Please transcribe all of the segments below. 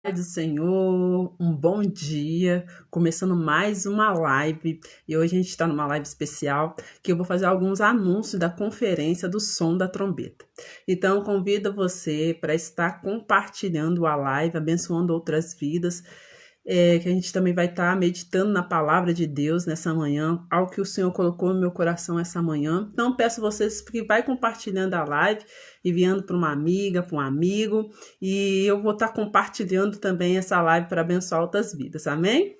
Pai do Senhor, um bom dia, começando mais uma live, e hoje a gente está numa live especial, que eu vou fazer alguns anúncios da conferência do Som da Trombeta. Então, convido você para estar compartilhando a live, abençoando outras vidas, que a gente também vai estar meditando na palavra de Deus nessa manhã, algo que o Senhor colocou no meu coração essa manhã. Então, peço vocês que vai compartilhando a live, enviando para uma amiga, para um amigo, e eu vou estar compartilhando também essa live para abençoar outras vidas, amém?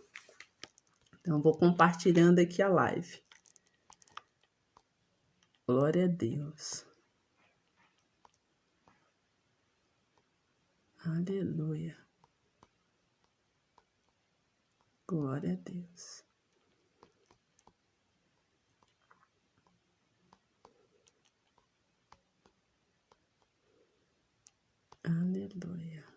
Então, vou compartilhando aqui a live. Glória a Deus. Aleluia. Glória a Deus. Aleluia.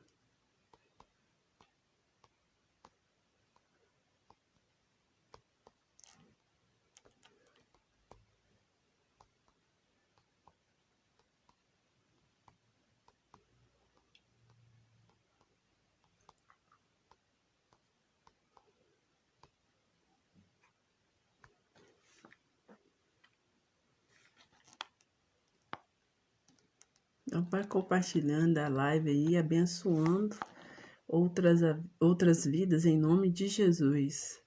Então, vai compartilhando a live aí, abençoando outras vidas em nome de Jesus.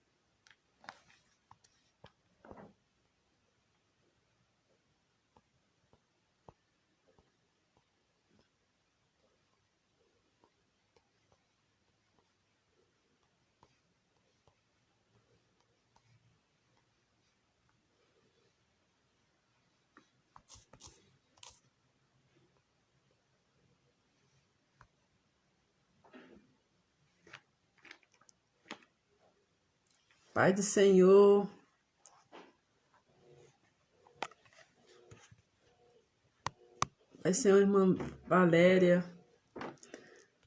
Pai do Senhor, Pai do Senhor, irmã Valéria,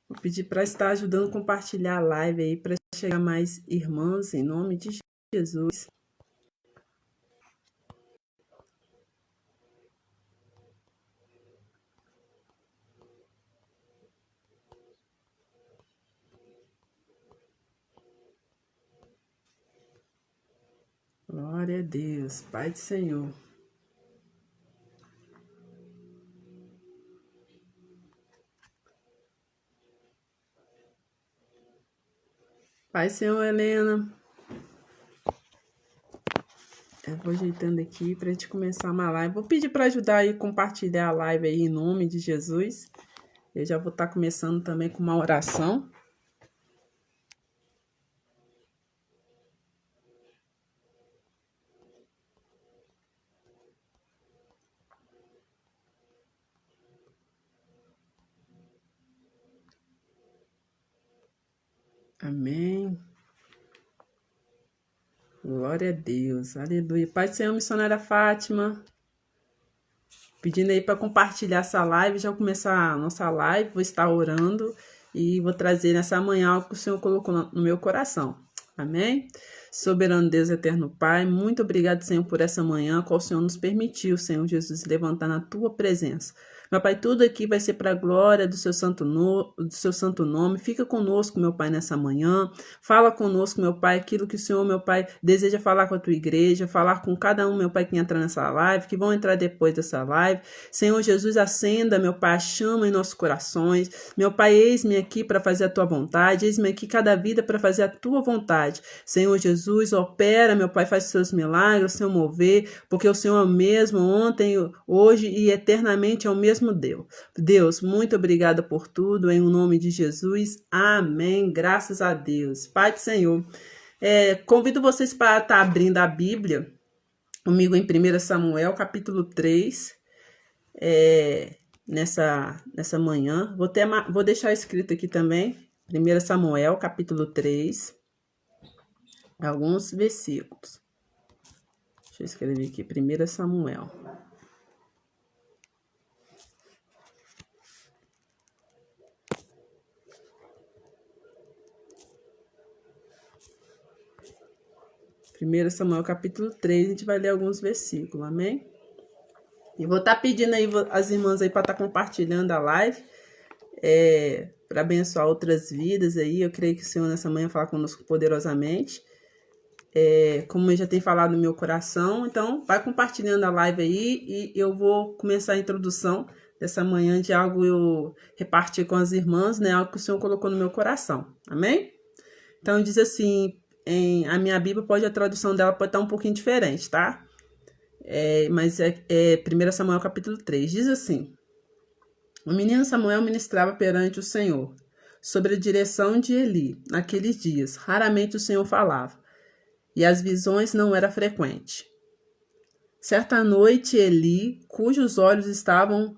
vou pedir para estar ajudando a compartilhar a live aí, para chegar mais irmãs, em nome de Jesus. Glória a Deus, Pai do Senhor. Pai do Senhor, Helena. Eu vou ajeitando aqui para a gente começar uma live. Vou pedir para ajudar aí, compartilhar a live aí em nome de Jesus. Eu já vou estar começando também com uma oração. Amém. Glória a Deus. Aleluia. Pai do Senhor, missionária Fátima. Pedindo aí para compartilhar essa live. Já vou começar a nossa live. Vou estar orando e vou trazer nessa manhã algo que o Senhor colocou no meu coração. Amém? Soberano Deus, eterno Pai, muito obrigado, Senhor, por essa manhã, qual o Senhor nos permitiu, Senhor Jesus, levantar na tua presença. Meu Pai, tudo aqui vai ser para a glória do seu santo nome. Fica conosco, meu Pai, nessa manhã. Fala conosco, meu Pai, aquilo que o Senhor, meu Pai, deseja falar com a tua igreja, falar com cada um, meu Pai, que entra nessa live, que vão entrar depois dessa live. Senhor Jesus, acenda, meu Pai, a chama em nossos corações. Meu Pai, eis-me aqui para fazer a tua vontade, eis-me aqui cada vida para fazer a tua vontade. Senhor Jesus, opera, meu Pai, faz os seus milagres, o seu mover, porque o Senhor é o mesmo ontem, hoje e eternamente é o mesmo Deus. Deus, muito obrigada por tudo, em nome de Jesus. Amém. Graças a Deus. Pai do Senhor, convido vocês para estar abrindo a Bíblia comigo em 1 Samuel, capítulo 3, nessa manhã. Vou deixar escrito aqui também, 1 Samuel, capítulo 3, alguns versículos. Deixa eu escrever aqui, 1 Samuel. Primeiro Samuel, capítulo 3, a gente vai ler alguns versículos, amém? E vou estar pedindo aí as irmãs aí para estar compartilhando a live. para abençoar outras vidas aí. Eu creio que o Senhor nessa manhã fala conosco poderosamente. Como eu já tenho falado no meu coração, então vai compartilhando a live aí e eu vou começar a introdução dessa manhã de algo eu repartir com as irmãs, né? Algo que o Senhor colocou no meu coração, amém? Então diz assim, a minha Bíblia a tradução dela pode estar um pouquinho diferente, tá? Mas é 1 Samuel capítulo 3, diz assim: o menino Samuel ministrava perante o Senhor, sob a direção de Eli, naqueles dias. Raramente o Senhor falava, e as visões não eram frequentes. Certa noite, Eli, cujos olhos estavam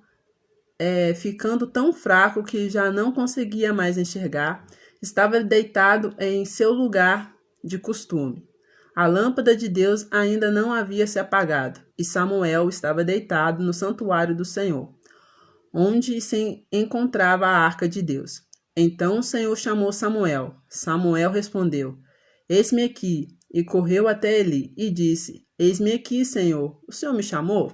ficando tão fraco que já não conseguia mais enxergar, estava deitado em seu lugar de costume. A lâmpada de Deus ainda não havia se apagado, e Samuel estava deitado no santuário do Senhor, onde se encontrava a arca de Deus. Então o Senhor chamou Samuel. Samuel respondeu: eis-me aqui. E correu até Eli e disse: eis-me aqui, Senhor. O Senhor me chamou?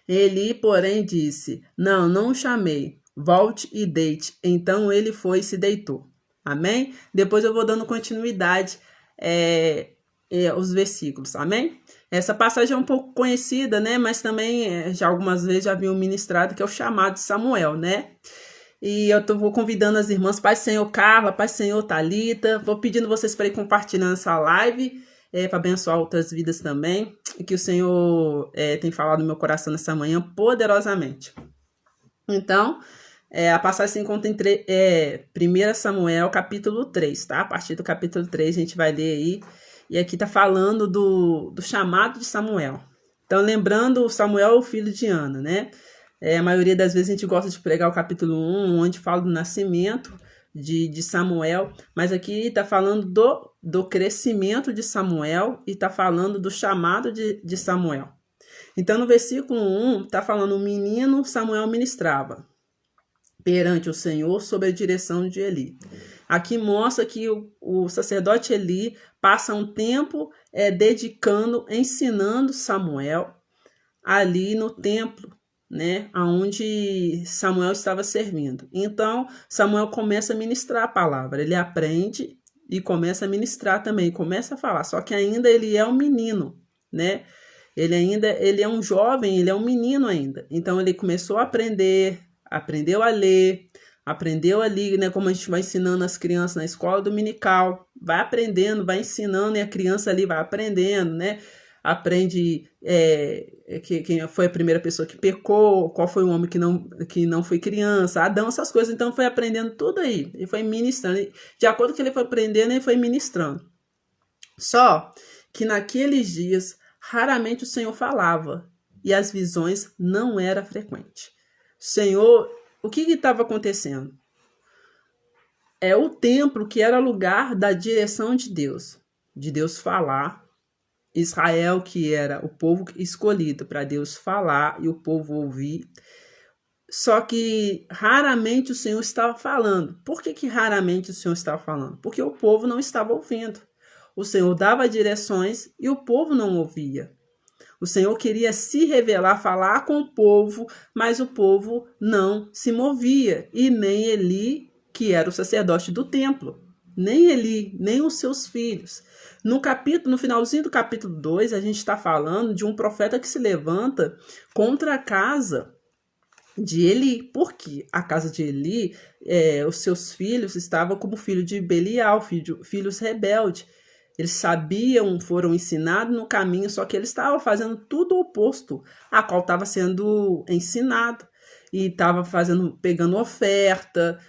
Eli, porém, disse: não o chamei. Volte e deite. Então ele foi e se deitou. Amém? Depois eu vou dando continuidade os versículos. Amém? Essa passagem é um pouco conhecida, né? Mas também já algumas vezes já haviam ministrado, que é o chamado de Samuel, né? E eu vou convidando as irmãs, Pai Senhor Carla, Pai Senhor Thalita, vou pedindo vocês para ir compartilhando essa live, para abençoar outras vidas também, e que o Senhor tem falado no meu coração nessa manhã poderosamente. Então, a passagem se encontra em 1 Samuel capítulo 3, tá? A partir do capítulo 3 a gente vai ler aí, e aqui tá falando do chamado de Samuel. Então, lembrando, Samuel é o filho de Ana, né? A maioria das vezes a gente gosta de pregar o capítulo 1, onde fala do nascimento de Samuel, mas aqui está falando do crescimento de Samuel e está falando do chamado de Samuel. Então, no versículo 1, está falando: o menino Samuel ministrava perante o Senhor sob a direção de Eli. Aqui mostra que o sacerdote Eli passa um tempo dedicando, ensinando Samuel ali no templo, né, aonde Samuel estava servindo. Então, Samuel começa a ministrar a palavra, ele aprende e começa a ministrar também, começa a falar, só que ainda ele é um menino, né? Ele é um jovem, ele é um menino ainda. Então ele começou a aprender, aprendeu a ler, aprendeu ali, né, como a gente vai ensinando as crianças na escola dominical, vai aprendendo, vai ensinando e a criança ali vai aprendendo, né? Aprende quem foi a primeira pessoa que pecou, qual foi o homem que não foi criança, Adão, essas coisas. Então foi aprendendo tudo aí, e foi ministrando. E, de acordo com que ele foi aprendendo, ele foi ministrando. Só que naqueles dias, raramente o Senhor falava, e as visões não eram frequentes. Senhor, o que estava acontecendo? O templo que era lugar da direção de Deus falar. Israel, que era o povo escolhido para Deus falar e o povo ouvir. Só que raramente o Senhor estava falando. Por que raramente o Senhor estava falando? Porque o povo não estava ouvindo. O Senhor dava direções e o povo não ouvia. O Senhor queria se revelar, falar com o povo, mas o povo não se movia. E nem Eli, que era o sacerdote do templo. Nem Eli, nem os seus filhos. No finalzinho do capítulo 2, a gente está falando de um profeta que se levanta contra a casa de Eli. Por quê? A casa de Eli, os seus filhos estavam como filho de Belial, filhos rebeldes. Eles sabiam, foram ensinados no caminho, só que eles estavam fazendo tudo o oposto a qual estava sendo ensinado. E estava pegando oferta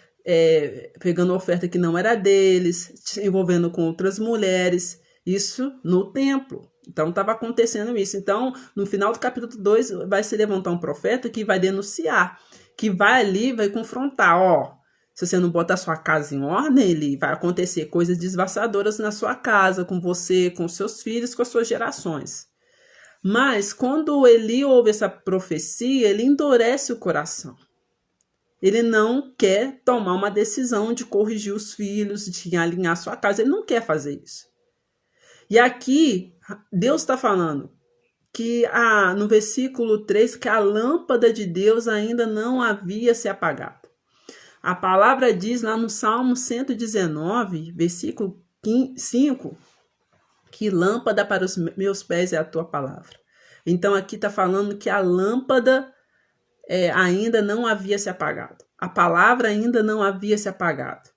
que não era deles, se envolvendo com outras mulheres. Isso no templo. Então estava acontecendo isso. Então, no final do capítulo 2, vai se levantar um profeta que vai denunciar, que vai ali, vai confrontar, se você não botar a sua casa em ordem, ele vai acontecer coisas devassadoras na sua casa, com você, com seus filhos, com as suas gerações. Mas quando Eli ouve essa profecia, ele endurece o coração. Ele não quer tomar uma decisão de corrigir os filhos, de alinhar a sua casa. Ele não quer fazer isso. E aqui, Deus está falando que no versículo 3, que a lâmpada de Deus ainda não havia se apagado. A palavra diz lá no Salmo 119, versículo 5, que lâmpada para os meus pés é a tua palavra. Então aqui está falando que a lâmpada ainda não havia se apagado. A palavra ainda não havia se apagado.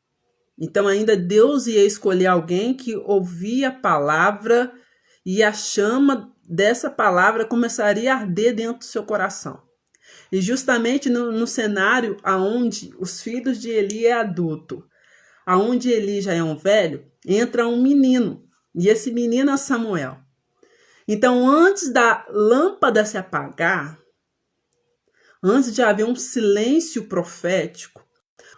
Então ainda Deus ia escolher alguém que ouvia a palavra e a chama dessa palavra começaria a arder dentro do seu coração. E justamente no cenário aonde os filhos de Eli é adulto, aonde Eli já é um velho, entra um menino. E esse menino é Samuel. Então, antes da lâmpada se apagar, antes de haver um silêncio profético,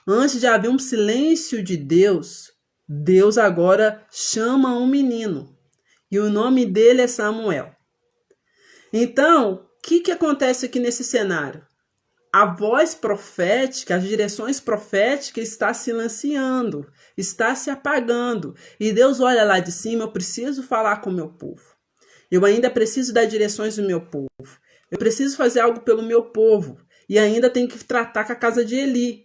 antes de haver um silêncio de Deus, Deus agora chama um menino. E o nome dele é Samuel. Então, o que acontece aqui nesse cenário? A voz profética, as direções proféticas está silenciando, está se apagando. E Deus olha lá de cima, eu preciso falar com o meu povo. Eu ainda preciso dar direções do meu povo. Eu preciso fazer algo pelo meu povo. E ainda tenho que tratar com a casa de Eli.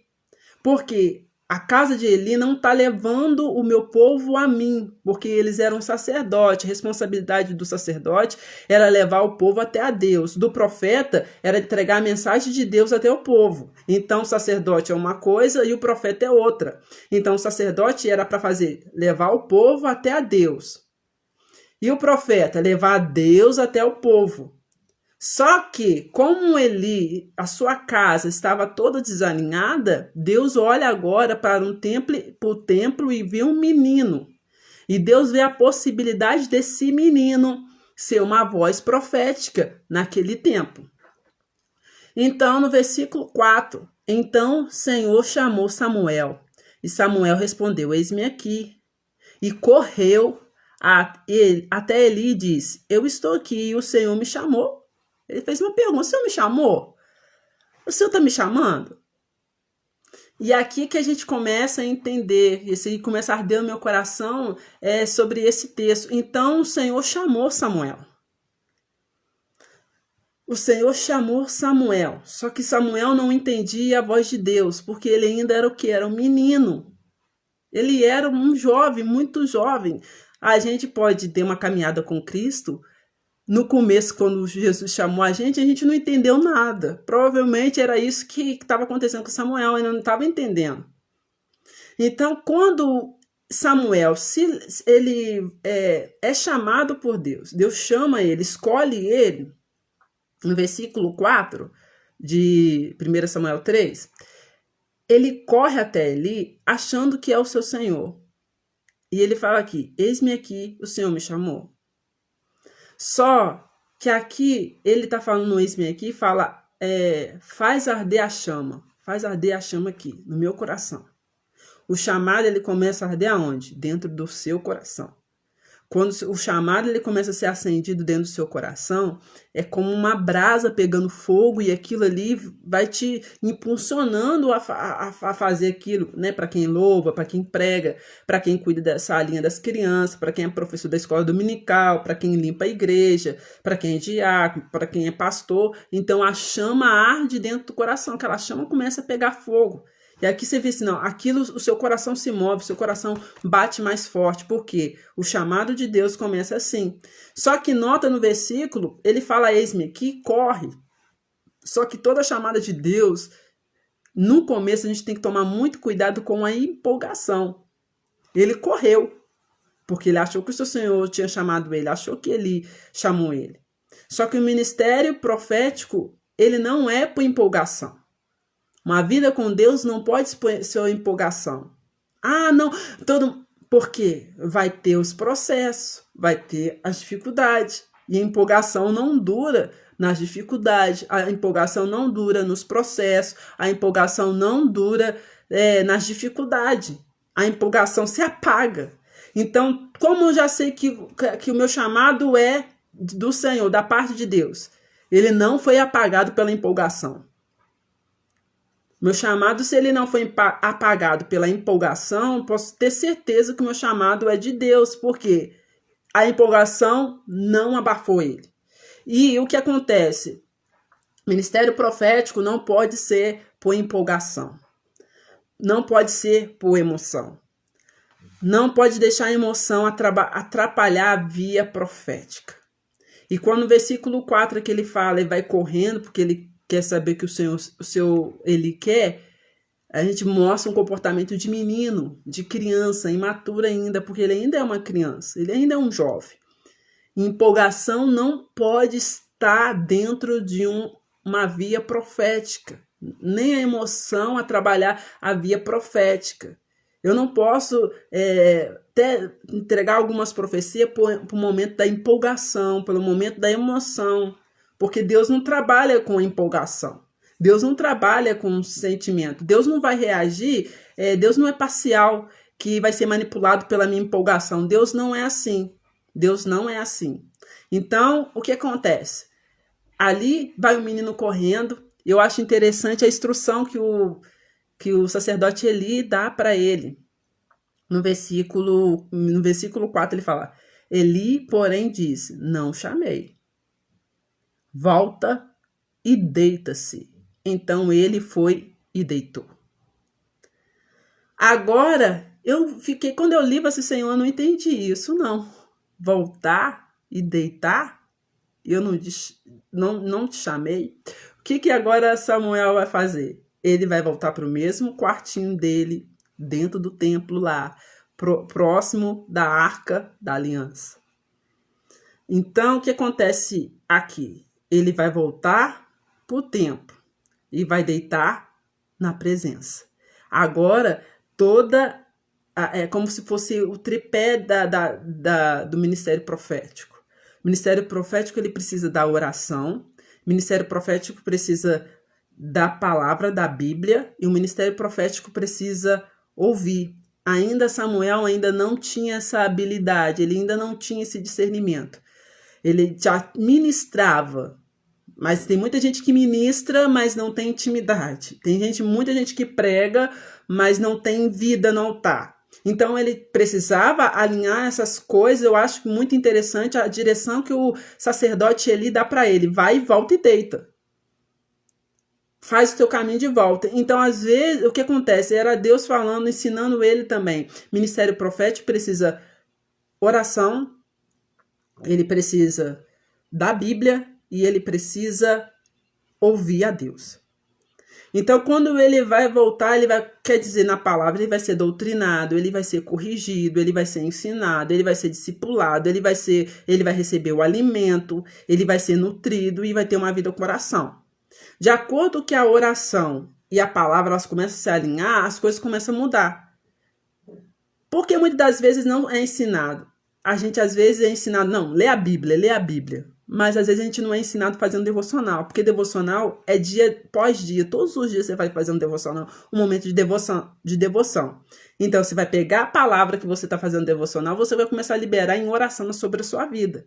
Porque a casa de Eli não está levando o meu povo a mim, porque eles eram sacerdote. A responsabilidade do sacerdote era levar o povo até a Deus. Do profeta era entregar a mensagem de Deus até o povo. Então o sacerdote é uma coisa e o profeta é outra. Então o sacerdote era para levar o povo até a Deus. E o profeta levar a Deus até o povo. Só que, como Eli, a sua casa estava toda desalinhada, Deus olha agora para o templo e vê um menino. E Deus vê a possibilidade desse menino ser uma voz profética naquele tempo. Então, no versículo 4, então o Senhor chamou Samuel. E Samuel respondeu, eis-me aqui. E correu até Eli e disse, eu estou aqui e o Senhor me chamou. Ele fez uma pergunta, o Senhor me chamou? O Senhor está me chamando? E aqui que a gente começa a entender, e começa a arder no meu coração sobre esse texto. Então o Senhor chamou Samuel. O Senhor chamou Samuel, só que Samuel não entendia a voz de Deus, porque ele ainda era o quê? Era um menino. Ele era um jovem, muito jovem. A gente pode ter uma caminhada com Cristo. No começo, quando Jesus chamou a gente não entendeu nada. Provavelmente era isso que estava acontecendo com Samuel, ele não estava entendendo. Então, quando Samuel, ele é chamado por Deus, Deus chama ele, escolhe ele, no versículo 4 de 1 Samuel 3, ele corre até Eli achando que é o seu Senhor. E ele fala aqui, eis-me aqui, o Senhor me chamou. Só que aqui, ele está falando no eis-me aqui, fala, faz arder a chama aqui, no meu coração. O chamado, ele começa a arder aonde? Dentro do seu coração. Quando o chamado ele começa a ser acendido dentro do seu coração, é como uma brasa pegando fogo e aquilo ali vai te impulsionando a fazer aquilo, né? Para quem louva, para quem prega, para quem cuida dessa linha das crianças, para quem é professor da escola dominical, para quem limpa a igreja, para quem é diácono, para quem é pastor. Então a chama arde dentro do coração, aquela chama começa a pegar fogo. E aqui você vê assim, não, aquilo, o seu coração se move, o seu coração bate mais forte, porque o chamado de Deus começa assim. Só que nota no versículo, ele fala, eis-me aqui, corre. Só que toda chamada de Deus, no começo a gente tem que tomar muito cuidado com a empolgação. Ele correu, porque ele achou que o seu Senhor tinha chamado ele, achou que ele chamou ele. Só que o ministério profético, ele não é por empolgação. Uma vida com Deus não pode ser empolgação. Ah, não, por quê? Vai ter os processos, vai ter as dificuldades. E a empolgação não dura nas dificuldades, a empolgação não dura nos processos, a empolgação não dura nas dificuldades. A empolgação se apaga. Então, como eu já sei que o meu chamado é do Senhor, da parte de Deus, ele não foi apagado pela empolgação. Meu chamado, se ele não foi apagado pela empolgação, posso ter certeza que o meu chamado é de Deus, porque a empolgação não abafou ele. E o que acontece? Ministério profético não pode ser por empolgação. não pode ser por emoção. Não pode deixar a emoção atrapalhar a via profética. E quando no versículo 4 que ele fala, ele vai correndo porque ele quer saber que ele quer, a gente mostra um comportamento de menino, de criança, imaturo ainda, porque ele ainda é uma criança, ele ainda é um jovem. Empolgação não pode estar dentro de uma via profética, nem a emoção a trabalhar a via profética. Eu não posso até entregar algumas profecias por momento da empolgação, pelo momento da emoção, porque Deus não trabalha com empolgação. Deus não trabalha com sentimento. Deus não vai reagir, Deus não é parcial, que vai ser manipulado pela minha empolgação. Deus não é assim. Deus não é assim. Então, o que acontece? Ali vai o menino correndo. Eu acho interessante a instrução que o sacerdote Eli dá para ele. No versículo 4 ele fala: Eli, porém, disse: não chamei. Volta e deita-se. Então ele foi e deitou. Agora, quando eu li esse Senhor, eu não entendi isso, não. Voltar e deitar? Eu não te chamei. O que agora Samuel vai fazer? Ele vai voltar para o mesmo quartinho dele, dentro do templo lá, próximo da Arca da Aliança. Então, o que acontece aqui? Ele vai voltar para o templo e vai deitar na presença. Agora, é como se fosse o tripé do ministério profético. O ministério profético ele precisa da oração, o ministério profético precisa da palavra da Bíblia e o ministério profético precisa ouvir. Ainda Samuel ainda não tinha essa habilidade, ele ainda não tinha esse discernimento. Ele já ministrava, mas tem muita gente que ministra, mas não tem intimidade. Tem muita gente que prega, mas não tem vida no altar. Então ele precisava alinhar essas coisas. Eu acho muito interessante a direção que o sacerdote Eli dá para ele. Vai, volta e deita. Faz o teu caminho de volta. Então, às vezes, o que acontece? Era Deus falando, ensinando ele também. Ministério profético precisa oração, ele precisa da Bíblia e ele precisa ouvir a Deus. Então, quando ele vai voltar, quer dizer, na palavra, ele vai ser doutrinado, ele vai ser corrigido, ele vai ser ensinado, ele vai ser discipulado, ele vai receber o alimento, ele vai ser nutrido e vai ter uma vida com oração. De acordo com que a oração e a palavra elas começam a se alinhar, as coisas começam a mudar. Porque muitas das vezes não é ensinado. A gente às vezes é ensinado, não, lê a Bíblia. Mas às vezes a gente não é ensinado fazendo devocional, porque devocional é dia pós dia, todos os dias você vai fazer um devocional, um momento de devoção. Então você vai pegar a palavra que você está fazendo devocional, você vai começar a liberar em oração sobre a sua vida.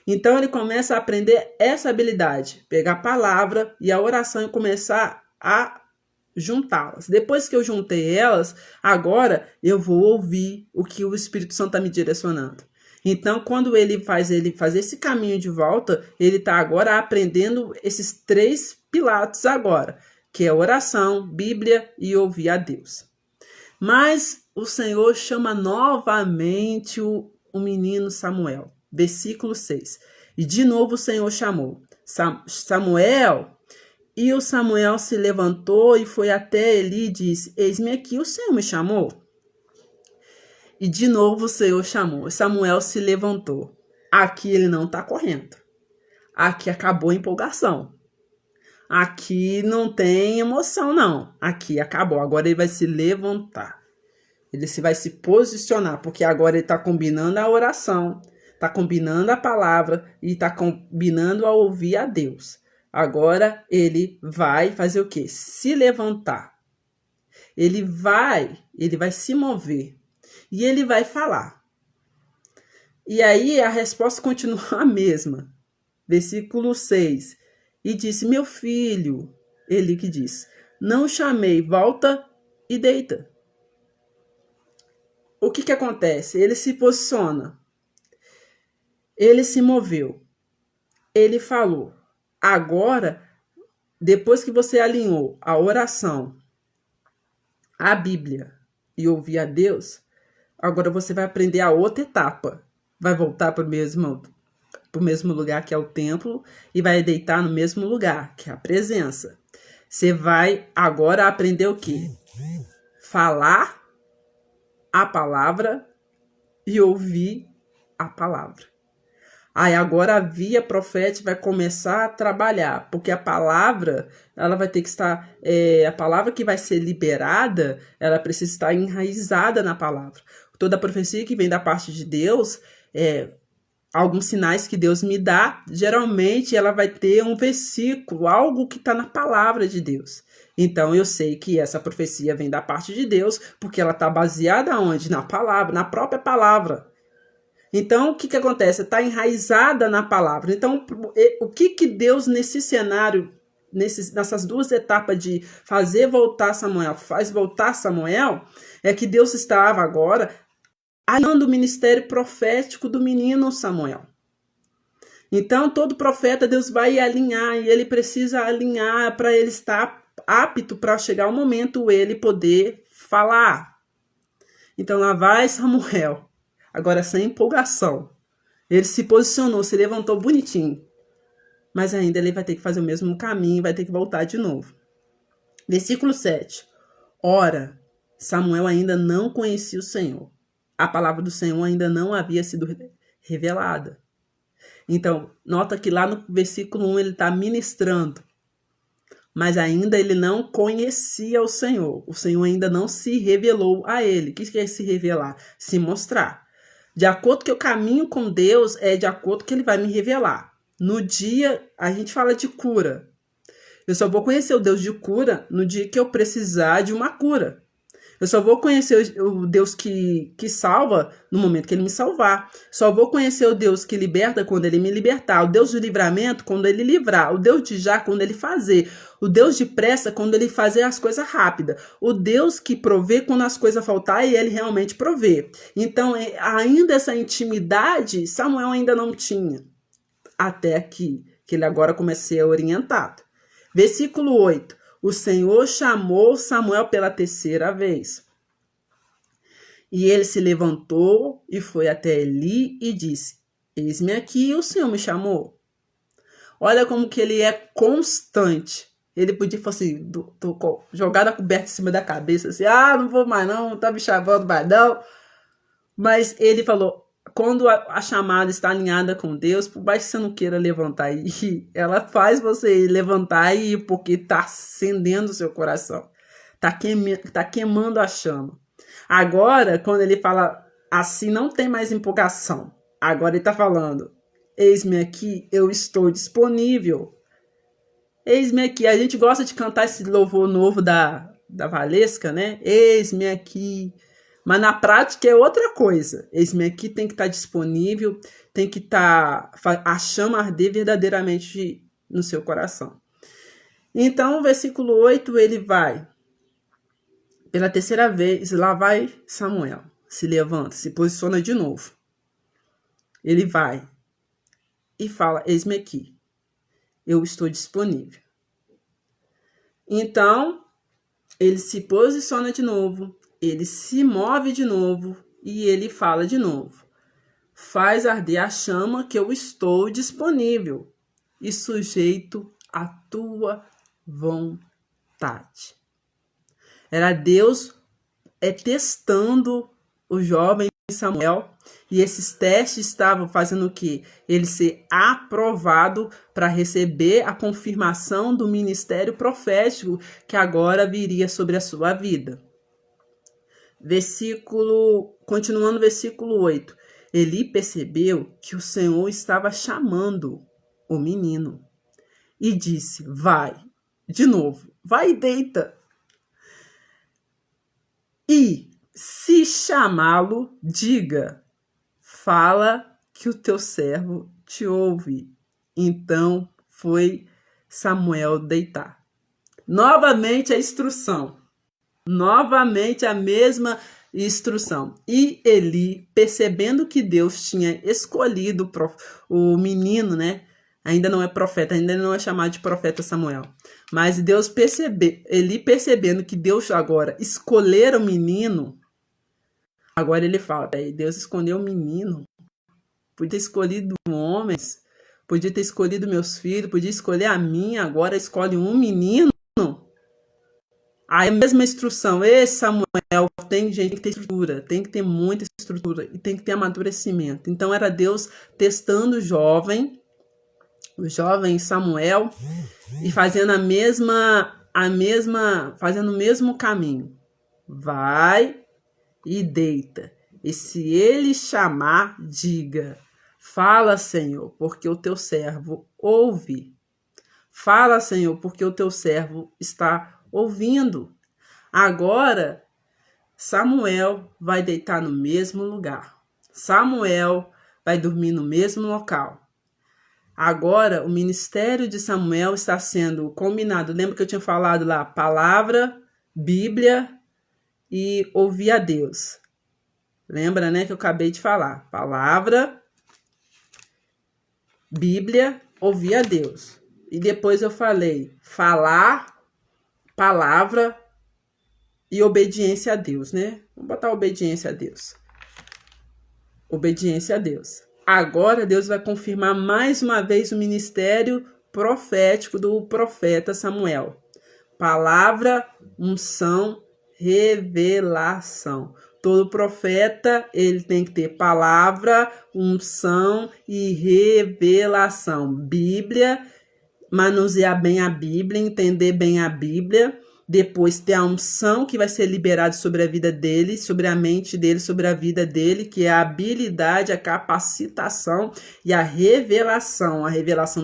Então ele começa a aprender essa habilidade, pegar a palavra e a oração e começar a juntá-las. Depois que eu juntei elas, agora eu vou ouvir o que o Espírito Santo está me direcionando. Então, quando ele faz esse caminho de volta, ele está agora aprendendo esses 3 pilares agora, que é oração, Bíblia e ouvir a Deus. Mas o Senhor chama novamente o menino Samuel. Versículo 6. E de novo o Senhor chamou Samuel, e o Samuel se levantou e foi até Eli e disse: eis-me aqui, o Senhor me chamou? E de novo o Senhor chamou. Samuel se levantou. Aqui ele não está correndo. Aqui acabou a empolgação. Aqui não tem emoção, não. Aqui acabou. Agora ele vai se levantar. Ele vai se posicionar, porque agora ele está combinando a oração, está combinando a palavra e está combinando a ouvir a Deus. Agora ele vai fazer o quê? Se levantar. Ele vai se mover. E ele vai falar. E aí a resposta continua a mesma. Versículo 6. E disse: meu filho, ele que diz, não chamei, volta e deita. O que acontece? Ele se posiciona. Ele se moveu. Ele falou. Agora, depois que você alinhou a oração, a Bíblia e ouvir a Deus, agora você vai aprender a outra etapa. Vai voltar para o mesmo lugar que é o templo e vai deitar no mesmo lugar, que é a presença. Você vai agora aprender o quê? Falar a palavra e ouvir a palavra. Aí agora a via profética vai começar a trabalhar, porque a palavra, ela vai ter que estar, a palavra que vai ser liberada, ela precisa estar enraizada na palavra. Toda profecia que vem da parte de Deus, alguns sinais que Deus me dá, geralmente ela vai ter um versículo, algo que está na palavra de Deus. Então eu sei que essa profecia vem da parte de Deus, porque ela está baseada onde? Na palavra, na própria palavra. Então, o que acontece? Está enraizada na palavra. Então, o que Deus, nesse cenário, nessas duas etapas de fazer voltar Samuel, faz voltar Samuel, é que Deus estava agora alinhando o ministério profético do menino Samuel. Então, todo profeta, Deus vai alinhar, e ele precisa alinhar para ele estar apto para chegar o momento ele poder falar. Então, lá vai Samuel. Agora, sem empolgação. Ele se posicionou, se levantou bonitinho. Mas ainda ele vai ter que fazer o mesmo caminho, vai ter que voltar de novo. Versículo 7. Ora, Samuel ainda não conhecia o Senhor. A palavra do Senhor ainda não havia sido revelada. Então, nota que lá no versículo 1 ele está ministrando. Mas ainda ele não conhecia o Senhor. O Senhor ainda não se revelou a ele. O que é se revelar? Se mostrar. De acordo que eu caminho com Deus, é de acordo que ele vai me revelar. No dia, a gente fala de cura. Eu só vou conhecer o Deus de cura no dia que eu precisar de uma cura. Eu só vou conhecer o Deus que salva no momento que ele me salvar. Só vou conhecer o Deus que liberta quando ele me libertar. O Deus de livramento quando ele livrar. O Deus de já quando ele fazer. O Deus de pressa quando ele fazer as coisas rápidas. O Deus que provê quando as coisas faltar e ele realmente provê. Então, ainda essa intimidade, Samuel ainda não tinha. Até aqui, que ele agora começa a ser orientado. Versículo 8. O Senhor chamou Samuel pela terceira vez. E ele se levantou e foi até Eli e disse: Eis-me aqui, o Senhor me chamou. Olha como que ele é constante. Ele podia falar assim, jogar a coberta em cima da cabeça, assim, não vou mais não, não tá me chamando mais não. Mas ele falou, quando a chamada está alinhada com Deus, por mais que você não queira levantar e ir, ela faz você levantar e ir, porque está acendendo o seu coração. Tá queimando a chama. Agora, quando ele fala assim, não tem mais empolgação. Agora ele está falando, eis-me aqui, eu estou disponível. Eis-me aqui. A gente gosta de cantar esse louvor novo da Valesca, né? Eis-me aqui. Mas na prática é outra coisa. Eis-me aqui tem que estar disponível, tem que estar a chama arder verdadeiramente no seu coração. Então, o versículo 8, ele vai, pela terceira vez, lá vai Samuel, se levanta, se posiciona de novo. Ele vai e fala, eis-me aqui, eu estou disponível. Então, ele se posiciona de novo, ele se move de novo e ele fala de novo. Faz arder a chama que eu estou disponível e sujeito à tua vontade. Era Deus testando o jovem Samuel, e esses testes estavam fazendo o quê? Ele ser aprovado para receber a confirmação do ministério profético que agora viria sobre a sua vida. Continuando versículo 8. Eli percebeu que o Senhor estava chamando o menino e disse, vai, de novo, vai e deita. E se chamá-lo, diga, fala que o teu servo te ouve. Então foi Samuel deitar. Novamente a instrução. Novamente a mesma instrução. E Eli, percebendo que Deus tinha escolhido o menino, né, Ainda não é profeta, ainda não é chamado de profeta Samuel. Mas Deus ele percebendo que Deus agora escolher o menino, agora ele fala, Deus escolheu o menino. Podia ter escolhido homens, podia ter escolhido meus filhos, podia escolher a minha, agora escolhe um menino. Aí a mesma instrução, Samuel, tem que ter estrutura, tem que ter muita estrutura e tem que ter amadurecimento. Então era Deus testando o jovem Samuel e fazendo fazendo o mesmo caminho. Vai e deita. E se ele chamar, diga: fala, Senhor, porque o teu servo ouve. Fala, Senhor, porque o teu servo está ouvindo. Agora, Samuel vai deitar no mesmo lugar. Samuel vai dormir no mesmo local. Agora, o ministério de Samuel está sendo combinado. Lembra que eu tinha falado lá? Palavra, Bíblia e ouvir a Deus. Lembra, né, que eu acabei de falar? Palavra, Bíblia, ouvir a Deus. E depois eu falei falar, palavra e obediência a Deus, né? Vamos botar obediência a Deus. Obediência a Deus. Agora Deus vai confirmar mais uma vez o ministério profético do profeta Samuel. Palavra, unção, revelação. Todo profeta, ele tem que ter palavra, unção e revelação. Bíblia, manusear bem a Bíblia, entender bem a Bíblia. Depois ter a unção que vai ser liberada sobre a vida dele, sobre a mente dele, sobre a vida dele, que é a habilidade, a capacitação e a revelação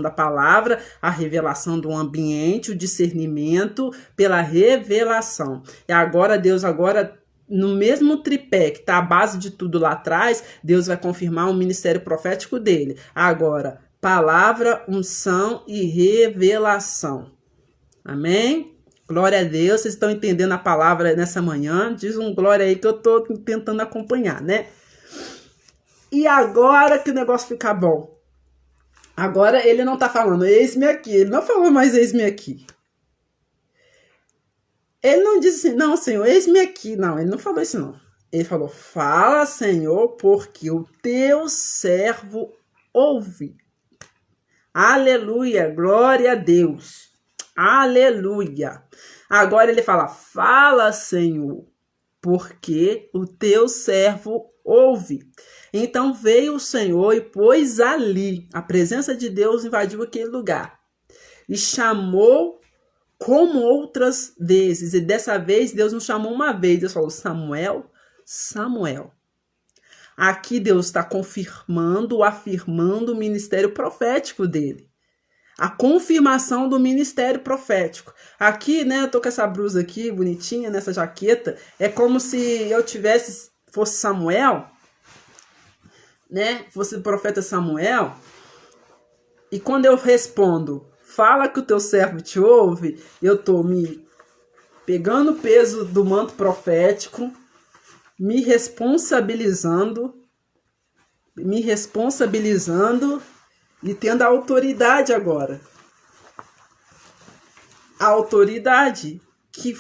da palavra, a revelação do ambiente, o discernimento pela revelação. E agora Deus, no mesmo tripé que está a base de tudo lá atrás, Deus vai confirmar o ministério profético dele. Agora, palavra, unção e revelação. Amém? Glória a Deus, vocês estão entendendo a palavra nessa manhã? Diz um glória aí que eu estou tentando acompanhar, né? E agora que o negócio fica bom. Agora ele não está falando, eis-me aqui. Ele não falou mais, eis-me aqui. Ele não disse assim, não, Senhor, eis-me aqui. Não, ele não falou isso, não. Ele falou, fala, Senhor, porque o teu servo ouve. Aleluia, glória a Deus. Aleluia. Agora ele fala, Senhor, porque o teu servo ouve. Então veio o Senhor e pôs ali, a presença de Deus invadiu aquele lugar. E chamou como outras vezes. E dessa vez Deus não chamou uma vez, Deus falou, Samuel, Samuel. Aqui Deus está confirmando, afirmando o ministério profético dele. A confirmação do ministério profético. Aqui, né, eu tô com essa blusa aqui, bonitinha, nessa jaqueta. É como se eu fosse Samuel, né, fosse o profeta Samuel. E quando eu respondo, fala que o teu servo te ouve, eu tô me pegando o peso do manto profético, me responsabilizando e tendo a autoridade agora. A autoridade.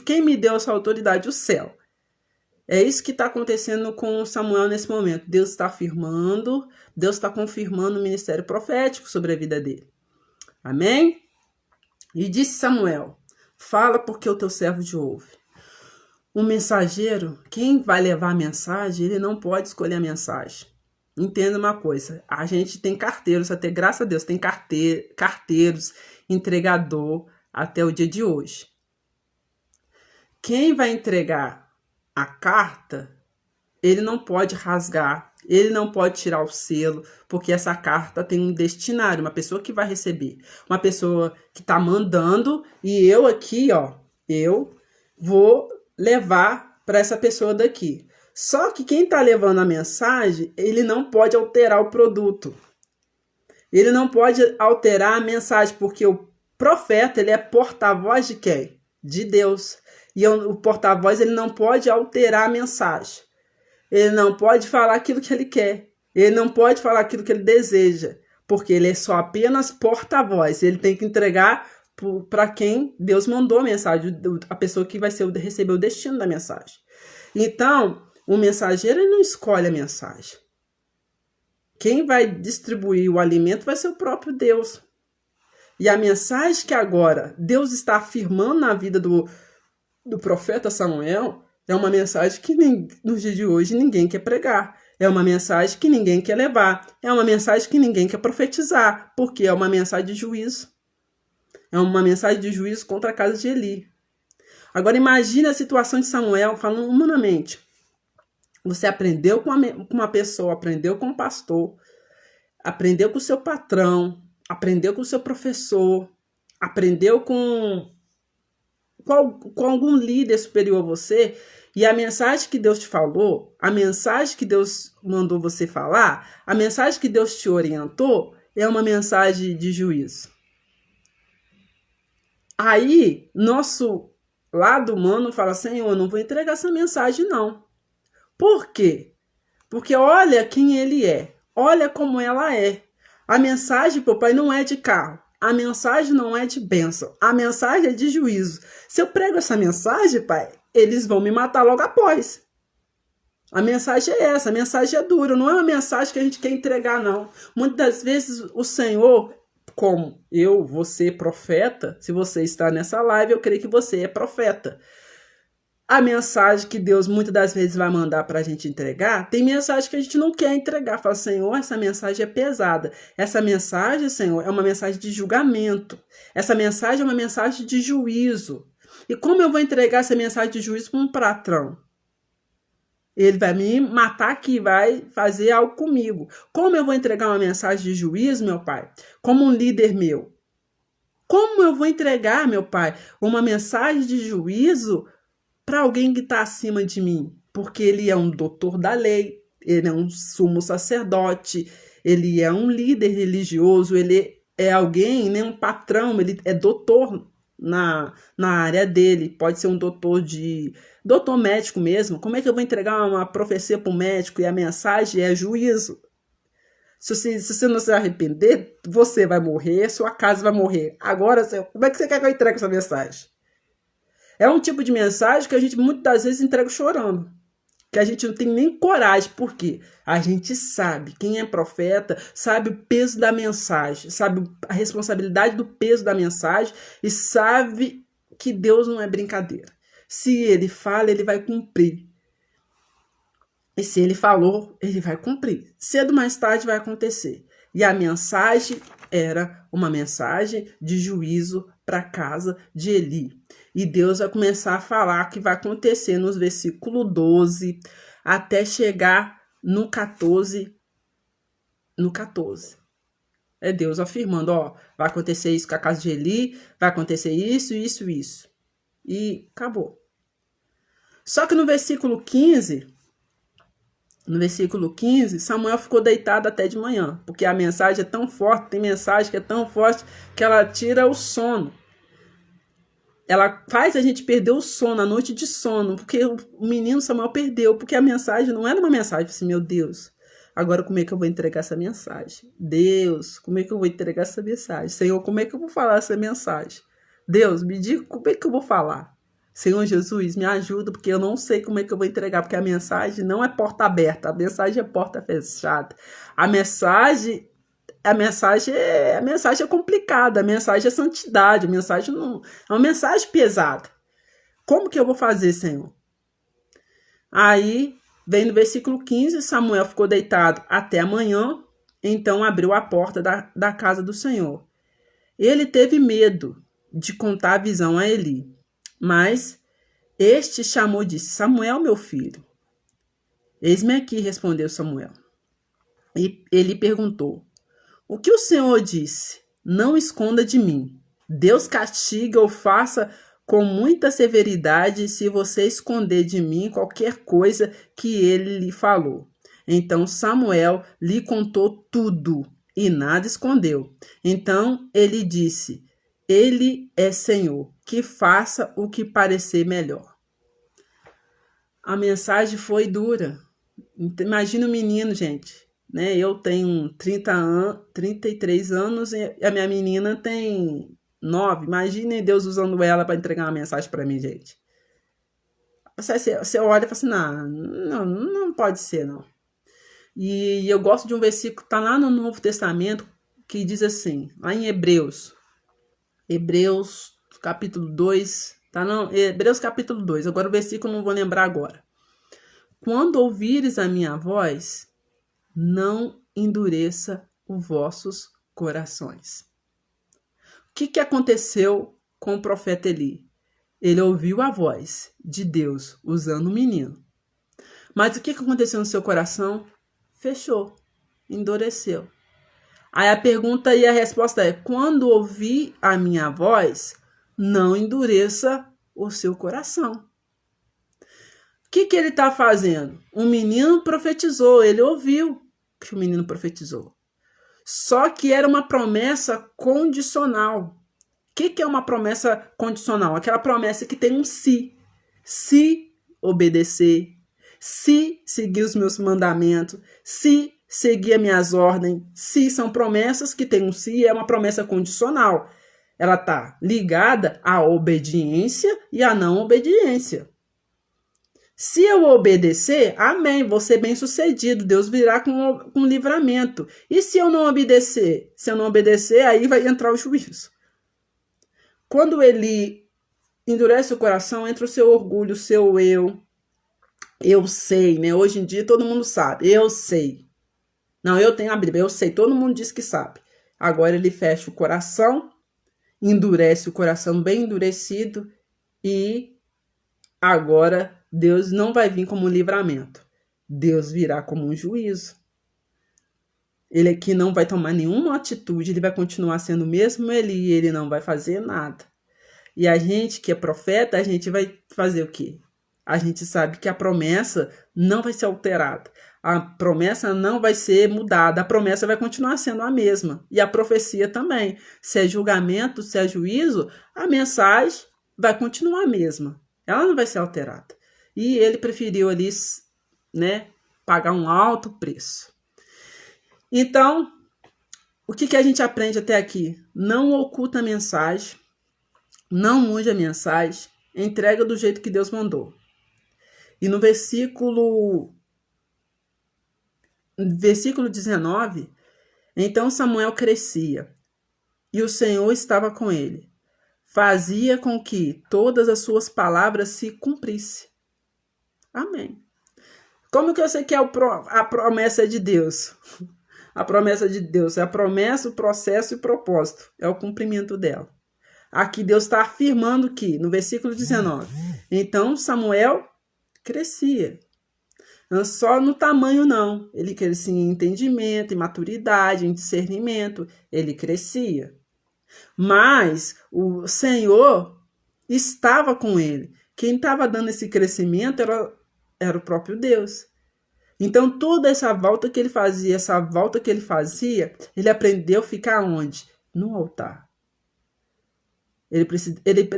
Quem me deu essa autoridade? O céu. É isso que está acontecendo com Samuel nesse momento. Deus está afirmando, Deus está confirmando o ministério profético sobre a vida dele. Amém? E disse Samuel, fala porque o teu servo te ouve. O mensageiro, quem vai levar a mensagem, ele não pode escolher a mensagem. Entenda uma coisa, a gente tem carteiros, até graças a Deus, tem carteiros, entregador até o dia de hoje. Quem vai entregar a carta, ele não pode rasgar, ele não pode tirar o selo, porque essa carta tem um destinatário, uma pessoa que vai receber, uma pessoa que está mandando, e eu aqui, eu vou levar para essa pessoa daqui. Só que quem está levando a mensagem, ele não pode alterar o produto. Ele não pode alterar a mensagem, porque o profeta, ele é porta-voz de quem? De Deus. E o porta-voz, ele não pode alterar a mensagem. Ele não pode falar aquilo que ele quer. Ele não pode falar aquilo que ele deseja. porque ele é só apenas porta-voz. Ele tem que entregar para quem Deus mandou a mensagem, a pessoa que vai receber o destino da mensagem. Então, o mensageiro ele não escolhe a mensagem. Quem vai distribuir o alimento vai ser o próprio Deus. E a mensagem que agora Deus está afirmando na vida do profeta Samuel é uma mensagem que nos dias de hoje ninguém quer pregar. É uma mensagem que ninguém quer levar. É uma mensagem que ninguém quer profetizar, porque é uma mensagem de juízo. É uma mensagem de juízo contra a casa de Eli. Agora imagine a situação de Samuel, falando humanamente. Você aprendeu com uma pessoa, aprendeu com um pastor, aprendeu com o seu patrão, aprendeu com o seu professor, aprendeu com algum líder superior a você, e a mensagem que Deus te falou, a mensagem que Deus mandou você falar, a mensagem que Deus te orientou, é uma mensagem de juízo. Aí, nosso lado humano fala, Senhor, eu não vou entregar essa mensagem, não. Por quê? Porque olha quem ele é, olha como ela é. A mensagem, papai, não é de carro. A mensagem não é de bênção. A mensagem é de juízo. Se eu prego essa mensagem, pai, eles vão me matar logo após. A mensagem é essa, a mensagem é dura. Não é uma mensagem que a gente quer entregar, não. Muitas das vezes o Senhor, como eu, você, profeta, se você está nessa live, eu creio que você é profeta. A mensagem que Deus muitas das vezes vai mandar para a gente entregar, tem mensagem que a gente não quer entregar. Fala, Senhor, essa mensagem é pesada. Essa mensagem, Senhor, é uma mensagem de julgamento. Essa mensagem é uma mensagem de juízo. E como eu vou entregar essa mensagem de juízo para um patrão? Ele vai me matar aqui, vai fazer algo comigo. Como eu vou entregar uma mensagem de juízo, meu pai? Como um líder meu. Como eu vou entregar, meu pai, uma mensagem de juízo para alguém que está acima de mim? Porque ele é um doutor da lei, ele é um sumo sacerdote, ele é um líder religioso, ele é alguém, né, um patrão, ele é doutor na área dele, pode ser um doutor médico mesmo. Como é que eu vou entregar uma profecia para o médico e a mensagem é juízo? Se você não se arrepender, você vai morrer, sua casa vai morrer. Agora, como é que você quer que eu entregue essa mensagem? É um tipo de mensagem que a gente muitas das vezes entrega chorando. Que a gente não tem nem coragem. Por quê? A gente sabe, quem é profeta, sabe o peso da mensagem, sabe a responsabilidade do peso da mensagem e sabe que Deus não é brincadeira. Se ele fala, ele vai cumprir. E se ele falou, ele vai cumprir. Cedo ou mais tarde vai acontecer. E a mensagem era uma mensagem de juízo para a casa de Eli. E Deus vai começar a falar o que vai acontecer nos versículos 12 até chegar no 14. No 14. É Deus afirmando, ó, vai acontecer isso com a casa de Eli, vai acontecer isso, isso, isso. E acabou. Só que no versículo 15, Samuel ficou deitado até de manhã, porque a mensagem é tão forte, tem mensagem que é tão forte que ela tira o sono. Ela faz a gente perder o sono, a noite de sono, porque o menino Samuel perdeu, porque a mensagem não era uma mensagem assim, meu Deus, agora como é que eu vou entregar essa mensagem? Deus, como é que eu vou entregar essa mensagem? Senhor, como é que eu vou falar essa mensagem? Deus, me diga como é que eu vou falar. Senhor Jesus, me ajuda, porque eu não sei como é que eu vou entregar, porque a mensagem não é porta aberta, a mensagem é porta fechada. A mensagem é complicada, a mensagem é santidade, a mensagem não é uma mensagem pesada. Como que eu vou fazer, Senhor? Aí, vem no versículo 15, Samuel ficou deitado até amanhã, então abriu a porta da casa do Senhor. Ele teve medo de contar a visão a Eli, mas este chamou e disse, Samuel, meu filho. Eis-me aqui, respondeu Samuel. E ele perguntou, o que o Senhor disse? Não esconda de mim. Deus castiga ou faça com muita severidade se você esconder de mim qualquer coisa que ele lhe falou. Então Samuel lhe contou tudo e nada escondeu. Então ele disse, ele é Senhor, que faça o que parecer melhor. A mensagem foi dura. Imagina o menino, gente. né? Eu tenho 33 anos e a minha menina tem 9. Imaginem Deus usando ela para entregar uma mensagem para mim, gente. Você olha e fala assim, não pode ser, não. E eu gosto de um versículo que está lá no Novo Testamento, que diz assim, lá em Hebreus capítulo 2, tá não? Hebreus capítulo 2, agora o versículo não vou lembrar agora. Quando ouvires a minha voz, não endureça os vossos corações. O que aconteceu com o profeta Eli? Ele ouviu a voz de Deus usando o menino. Mas o que aconteceu no seu coração? Fechou, endureceu. Aí a pergunta e a resposta é: quando ouvir a minha voz, não endureça o seu coração. O que ele está fazendo? Um menino profetizou, ele ouviu que o menino profetizou. Só que era uma promessa condicional. O que é uma promessa condicional? Aquela promessa que tem um se. Se obedecer, se seguir os meus mandamentos, se seguir as minhas ordens, se são promessas que tem um se, é uma promessa condicional. Ela está ligada à obediência e à não obediência. Se eu obedecer, amém, vou ser bem sucedido, Deus virá com livramento. E se eu não obedecer? Se eu não obedecer, aí vai entrar o juízo. Quando ele endurece o coração, entra o seu orgulho, o seu eu sei, né? Hoje em dia todo mundo sabe, eu sei. Não, eu tenho a Bíblia, eu sei, todo mundo diz que sabe. Agora ele fecha o coração, endurece o coração bem endurecido e agora Deus não vai vir como um livramento. Deus virá como um juízo. Ele aqui não vai tomar nenhuma atitude, ele vai continuar sendo o mesmo Eli, ele não vai fazer nada. E a gente que é profeta, a gente vai fazer o quê? A gente sabe que a promessa não vai ser alterada. A promessa não vai ser mudada. A promessa vai continuar sendo a mesma. E a profecia também. Se é julgamento, se é juízo, a mensagem vai continuar a mesma. Ela não vai ser alterada. E ele preferiu ali, né, pagar um alto preço. Então, o que a gente aprende até aqui? Não oculta a mensagem, não mude a mensagem, entrega do jeito que Deus mandou. E no versículo 19, então Samuel crescia, e o Senhor estava com ele. Fazia com que todas as suas palavras se cumprissem. Amém. Como que eu sei que é a promessa de Deus? A promessa de Deus é a promessa, o processo e o propósito. É o cumprimento dela. Aqui Deus está afirmando que, no versículo 19, então Samuel crescia. Não só no tamanho, não. Ele crescia em entendimento, em maturidade, em discernimento. Ele crescia. Mas o Senhor estava com ele. Quem estava dando esse crescimento era o próprio Deus. Então, toda essa volta que ele fazia, ele aprendeu a ficar onde? No altar. Ele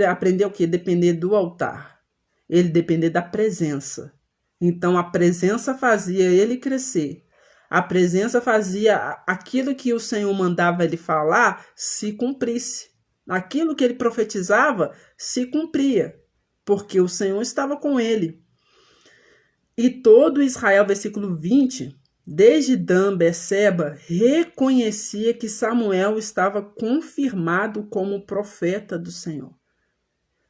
aprendeu o quê? Depender do altar. Ele depender da presença. Então, a presença fazia ele crescer. A presença fazia aquilo que o Senhor mandava ele falar se cumprisse. Aquilo que ele profetizava se cumpria, porque o Senhor estava com ele. E todo Israel, versículo 20, desde Dan, Beceba, reconhecia que Samuel estava confirmado como profeta do Senhor.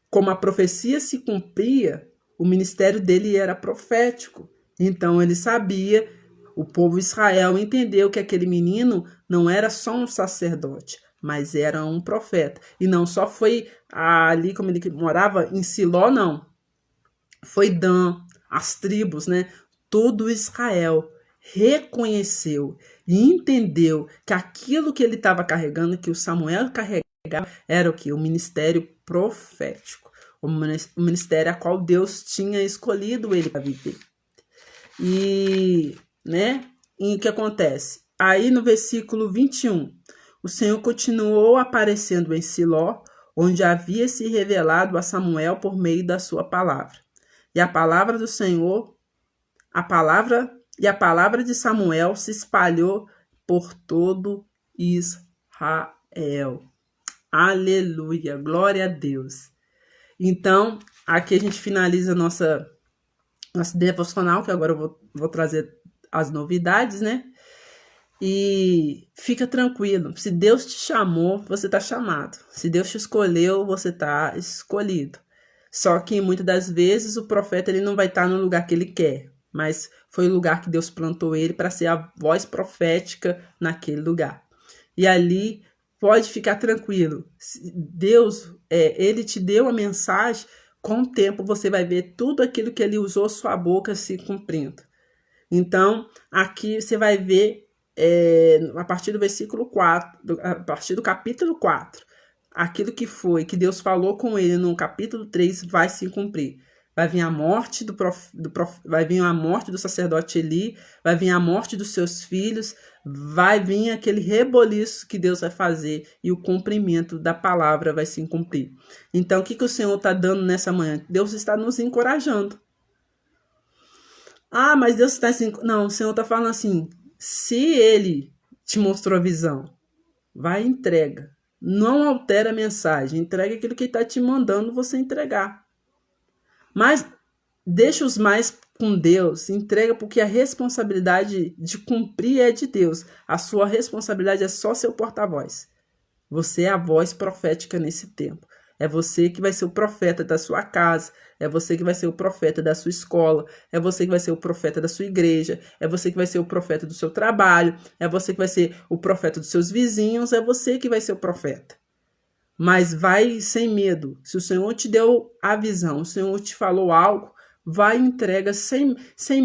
Como a profecia se cumpria, o ministério dele era profético. Então ele sabia, o povo Israel entendeu que aquele menino não era só um sacerdote, mas era um profeta. E não só foi ali como ele morava em Siló, não. Foi Dan, as tribos, né? Todo Israel reconheceu e entendeu que aquilo que ele estava carregando, que o Samuel carregava, era o que? O ministério profético. O ministério a qual Deus tinha escolhido ele para viver. E, né? E o que acontece? Aí no versículo 21, o Senhor continuou aparecendo em Siló, onde havia se revelado a Samuel por meio da sua palavra. E a palavra do Senhor, a palavra E a palavra de Samuel se espalhou por todo Israel. Aleluia, glória a Deus. Então, aqui a gente finaliza nossa devocional, que agora eu vou trazer as novidades, né? E fica tranquilo, se Deus te chamou, você está chamado. Se Deus te escolheu, você está escolhido. Só que muitas das vezes o profeta ele não vai estar no lugar que ele quer, mas foi o lugar que Deus plantou ele para ser a voz profética naquele lugar. E ali pode ficar tranquilo. Deus, ele te deu a mensagem, com o tempo você vai ver tudo aquilo que ele usou sua boca se cumprindo. Então, aqui você vai ver a partir do versículo 4, a partir do capítulo 4, aquilo que Deus falou com ele no capítulo 3 vai se cumprir. Vai vir a morte vai vir a morte do sacerdote Eli, vai vir a morte dos seus filhos, vai vir aquele reboliço que Deus vai fazer e o cumprimento da palavra vai se cumprir. Então, o que o Senhor está dando nessa manhã? Deus está nos encorajando. Ah, mas Deus está assim. Não, o Senhor está falando assim, se ele te mostrou a visão, vai e entrega. Não altera a mensagem. Entrega aquilo que ele está te mandando você entregar. Mas deixa os mais com Deus. Entrega porque a responsabilidade de cumprir é de Deus. A sua responsabilidade é só ser o porta-voz. Você é a voz profética nesse tempo. É você que vai ser o profeta da sua casa. É você que vai ser o profeta da sua escola. É você que vai ser o profeta da sua igreja. É você que vai ser o profeta do seu trabalho. É você que vai ser o profeta dos seus vizinhos. É você que vai ser o profeta. Mas vai sem medo. Se o Senhor te deu a visão, o Senhor te falou algo, vai e entrega sem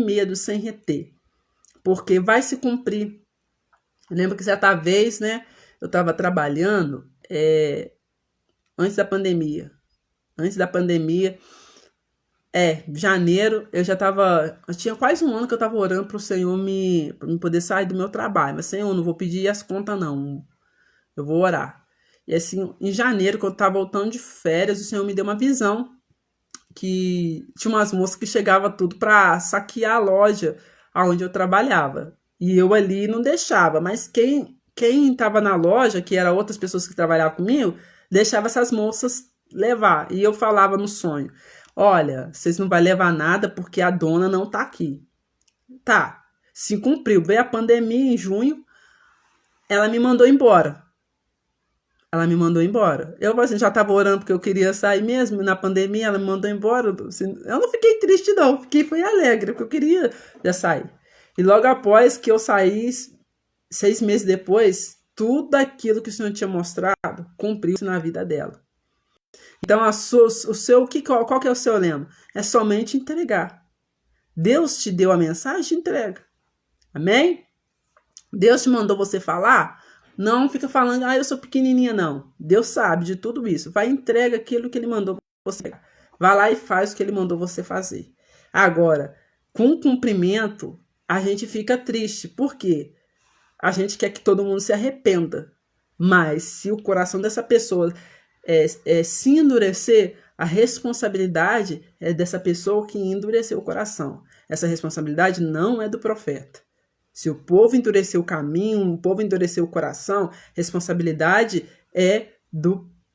medo, sem reter. Porque vai se cumprir. Lembra que certa vez, né? Eu estava trabalhando antes da pandemia. Janeiro, eu tinha quase um ano que eu estava orando para o Senhor pra me poder sair do meu trabalho. Mas, Senhor, não vou pedir as contas, não. Eu vou orar. E assim, em janeiro, quando eu estava voltando de férias, o Senhor me deu uma visão que tinha umas moças que chegavam tudo para saquear a loja onde eu trabalhava. E eu ali não deixava, mas quem estava na loja, que eram outras pessoas que trabalhavam comigo, deixava essas moças levar. E eu falava no sonho, olha, vocês não vão levar nada porque a dona não tá aqui. Tá, se cumpriu. Veio a pandemia em junho, ela me mandou embora. Eu assim, já estava orando porque eu queria sair mesmo. Na pandemia, ela me mandou embora. Assim, eu não fiquei triste, não. Fui alegre, porque eu queria já sair. E logo após que eu saí, 6 meses depois, tudo aquilo que o Senhor tinha mostrado cumpriu-se na vida dela. Então, qual que é o seu lema? É somente entregar. Deus te deu a mensagem, entrega. Amém? Deus te mandou você falar? Não fica falando, eu sou pequenininha, não. Deus sabe de tudo isso. Vai e entrega aquilo que ele mandou você. Vai lá e faz o que ele mandou você fazer. Agora, com o cumprimento, a gente fica triste. Por quê? A gente quer que todo mundo se arrependa. Mas se o coração dessa pessoa se endurecer, a responsabilidade é dessa pessoa que endureceu o coração. Essa responsabilidade não é do profeta. Se o povo endureceu o caminho, o povo endureceu o coração, responsabilidade é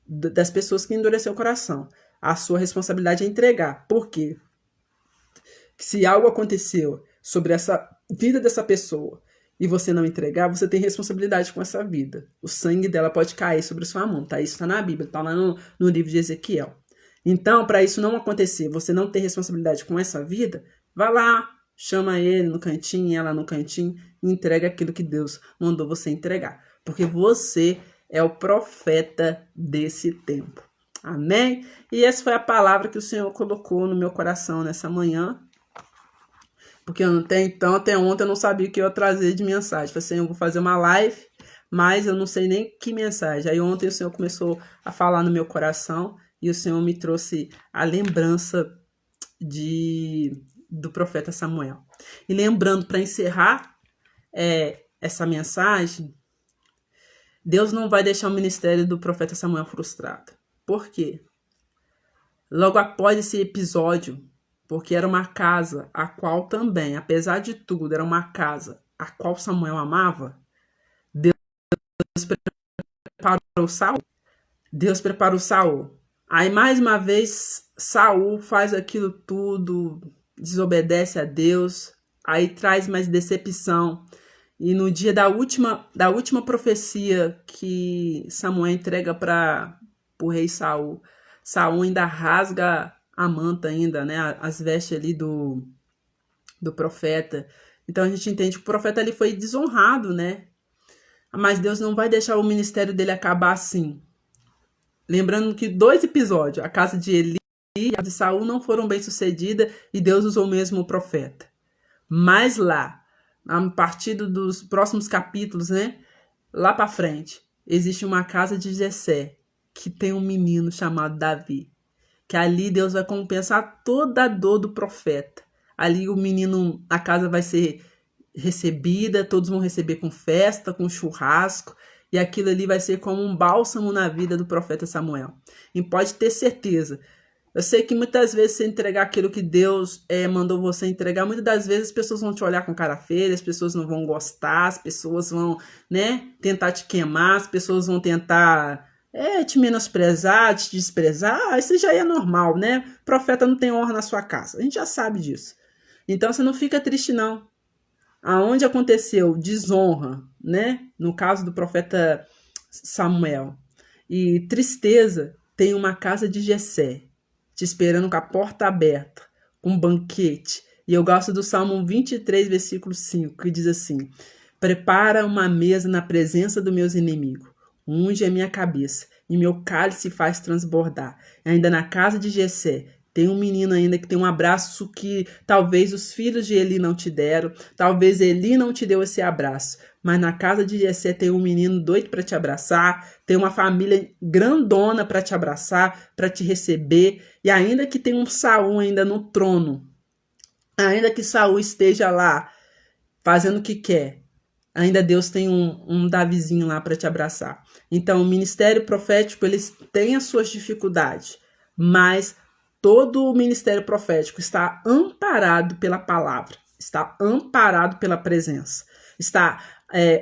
das pessoas que endureceram o coração. A sua responsabilidade é entregar. Por quê? Se algo aconteceu sobre essa vida dessa pessoa e você não entregar, você tem responsabilidade com essa vida. O sangue dela pode cair sobre sua mão. Tá? Isso está na Bíblia, está lá no livro de Ezequiel. Então, para isso não acontecer, você não ter responsabilidade com essa vida, vá lá, chama ele no cantinho, ela no cantinho, e entrega aquilo que Deus mandou você entregar. Porque você é o profeta desse tempo. Amém? E essa foi a palavra que o Senhor colocou no meu coração nessa manhã. Porque até ontem eu não sabia o que eu ia trazer de mensagem. Falei assim, eu vou fazer uma live, mas eu não sei nem que mensagem. Aí ontem o Senhor começou a falar no meu coração e o Senhor me trouxe a lembrança do profeta Samuel. E lembrando, para encerrar essa mensagem, Deus não vai deixar o ministério do profeta Samuel frustrado. Por quê? Logo após esse episódio porque era uma casa a qual também, apesar de tudo, era uma casa a qual Samuel amava. Deus preparou Saul. Deus preparou Saul. Aí mais uma vez Saul faz aquilo tudo, desobedece a Deus, aí traz mais decepção. E no dia da última profecia que Samuel entrega para o rei Saul, Saul ainda rasga a manta ainda, né, as vestes ali do profeta. Então a gente entende que o profeta ali foi desonrado, né? Mas Deus não vai deixar o ministério dele acabar assim. Lembrando que 2 episódios, a casa de Eli e a de Saul, não foram bem sucedidas e Deus usou mesmo o profeta. Mas lá, a partir dos próximos capítulos, né? Lá para frente, existe uma casa de Jessé, que tem um menino chamado Davi. Que ali Deus vai compensar toda a dor do profeta. Ali o menino, a casa vai ser recebida, todos vão receber com festa, com churrasco, e aquilo ali vai ser como um bálsamo na vida do profeta Samuel. E pode ter certeza, eu sei que muitas vezes você entregar aquilo que Deus mandou você entregar, muitas das vezes as pessoas vão te olhar com cara feia, as pessoas não vão gostar, as pessoas vão, né, tentar te queimar, as pessoas vão tentar te menosprezar, te desprezar. Isso já é normal, né? O profeta não tem honra na sua casa, a gente já sabe disso. Então você não fica triste não. Aonde aconteceu desonra, né? No caso do profeta Samuel, e tristeza, tem uma casa de Jessé te esperando com a porta aberta, com um banquete. E eu gosto do Salmo 23, versículo 5, que diz assim: prepara uma mesa na presença dos meus inimigos, unge a minha cabeça, e meu cálice faz transbordar. Ainda na casa de Jessé, tem um menino ainda que tem um abraço que talvez os filhos de Eli não te deram, talvez Eli não te deu esse abraço, mas na casa de Jessé tem um menino doido para te abraçar, tem uma família grandona para te abraçar, para te receber, e ainda que tem um Saul ainda no trono, ainda que Saul esteja lá fazendo o que quer, ainda Deus tem um Davizinho lá para te abraçar. Então o ministério profético, eles têm as suas dificuldades, mas todo o ministério profético está amparado pela palavra, está amparado pela presença, está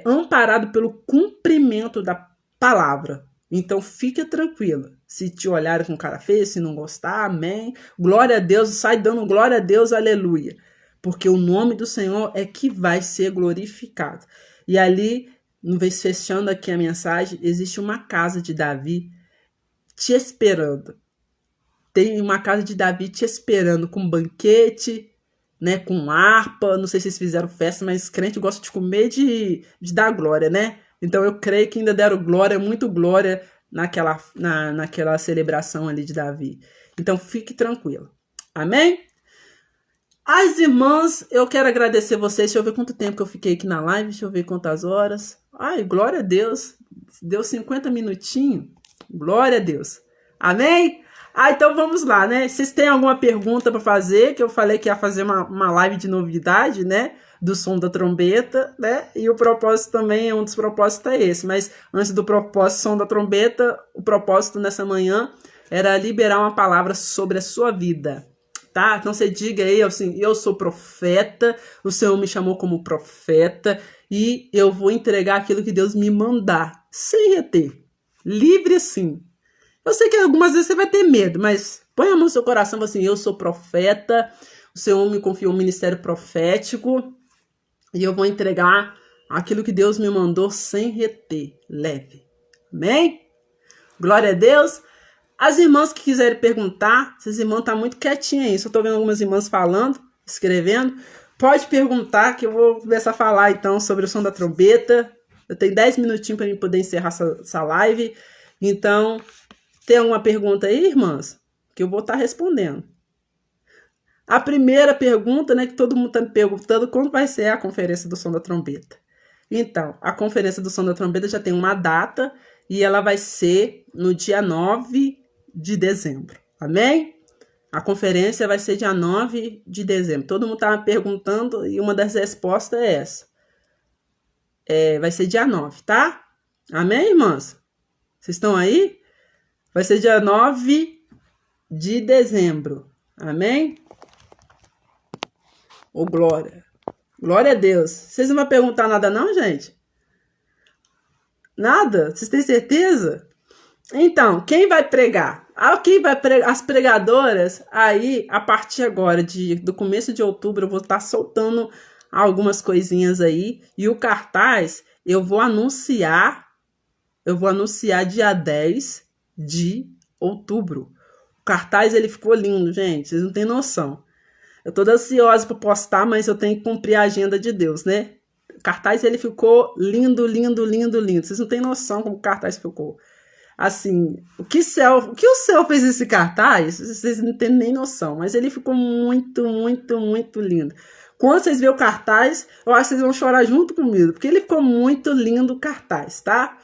amparado pelo cumprimento da palavra. Então fique tranquila. Se te olharem com cara feia, se não gostar, amém. Glória a Deus, sai dando glória a Deus, aleluia. Porque o nome do Senhor é que vai ser glorificado. E ali, fechando aqui a mensagem, existe uma casa de Davi te esperando. Tem uma casa de Davi te esperando com banquete, né, com harpa. Não sei se vocês fizeram festa, mas crente gosta de comer, de dar glória, né? Então eu creio que ainda deram glória, muito glória naquela celebração ali de Davi. Então fique tranquilo. Amém? As irmãs, eu quero agradecer vocês. Deixa eu ver quanto tempo que eu fiquei aqui na live. Deixa eu ver quantas horas. Ai, glória a Deus. Deu 50 minutinhos. Glória a Deus. Amém? Então vamos lá, né? Vocês têm alguma pergunta para fazer? Que eu falei que ia fazer uma live de novidade, né? Do som da trombeta, né? E o propósito também, um dos propósitos é esse. Mas antes do propósito, som da trombeta, o propósito nessa manhã era liberar uma palavra sobre a sua vida. Tá? Então você diga aí assim: eu sou profeta, o Senhor me chamou como profeta e eu vou entregar aquilo que Deus me mandar, sem reter, livre assim. Eu sei que algumas vezes você vai ter medo, mas põe a mão no seu coração assim: eu sou profeta, o Senhor me confiou um ministério profético e eu vou entregar aquilo que Deus me mandou sem reter, leve. Amém? Glória a Deus. As irmãs que quiserem perguntar, essas irmãs estão muito quietinhas aí. Só estou vendo algumas irmãs falando, escrevendo. Pode perguntar que eu vou começar a falar então sobre o som da trombeta. Eu tenho 10 minutinhos para eu poder encerrar essa live. Então, tem alguma pergunta aí, irmãs? Que eu vou estar respondendo. A primeira pergunta, né, que todo mundo está me perguntando: quando vai ser a conferência do som da trombeta? Então, a conferência do som da trombeta já tem uma data e ela vai ser no dia 9 de dezembro. Amém? A conferência vai ser dia 9 de dezembro. Todo mundo estava perguntando e uma das respostas é essa. Vai ser dia 9, tá? Amém, irmãs? Vocês estão aí? Vai ser dia 9 de dezembro. Amém? Ô, glória. Glória a Deus. Vocês não vão perguntar nada não, gente? Nada? Vocês têm certeza? Então, quem vai pregar? Quem vai pregar? As pregadoras, aí, a partir agora, do começo de outubro, eu vou estar soltando algumas coisinhas aí. E o cartaz, eu vou anunciar dia 10 de outubro. O cartaz, ele ficou lindo, gente. Vocês não têm noção. Eu tô ansiosa para postar, mas eu tenho que cumprir a agenda de Deus, né? O cartaz, ele ficou lindo, lindo, lindo, lindo. Vocês não têm noção como o cartaz ficou. Assim, o que o céu fez esse cartaz, vocês não têm nem noção, mas ele ficou muito, muito, muito lindo. Quando vocês verem o cartaz, eu acho que vocês vão chorar junto comigo, porque ele ficou muito lindo o cartaz, tá?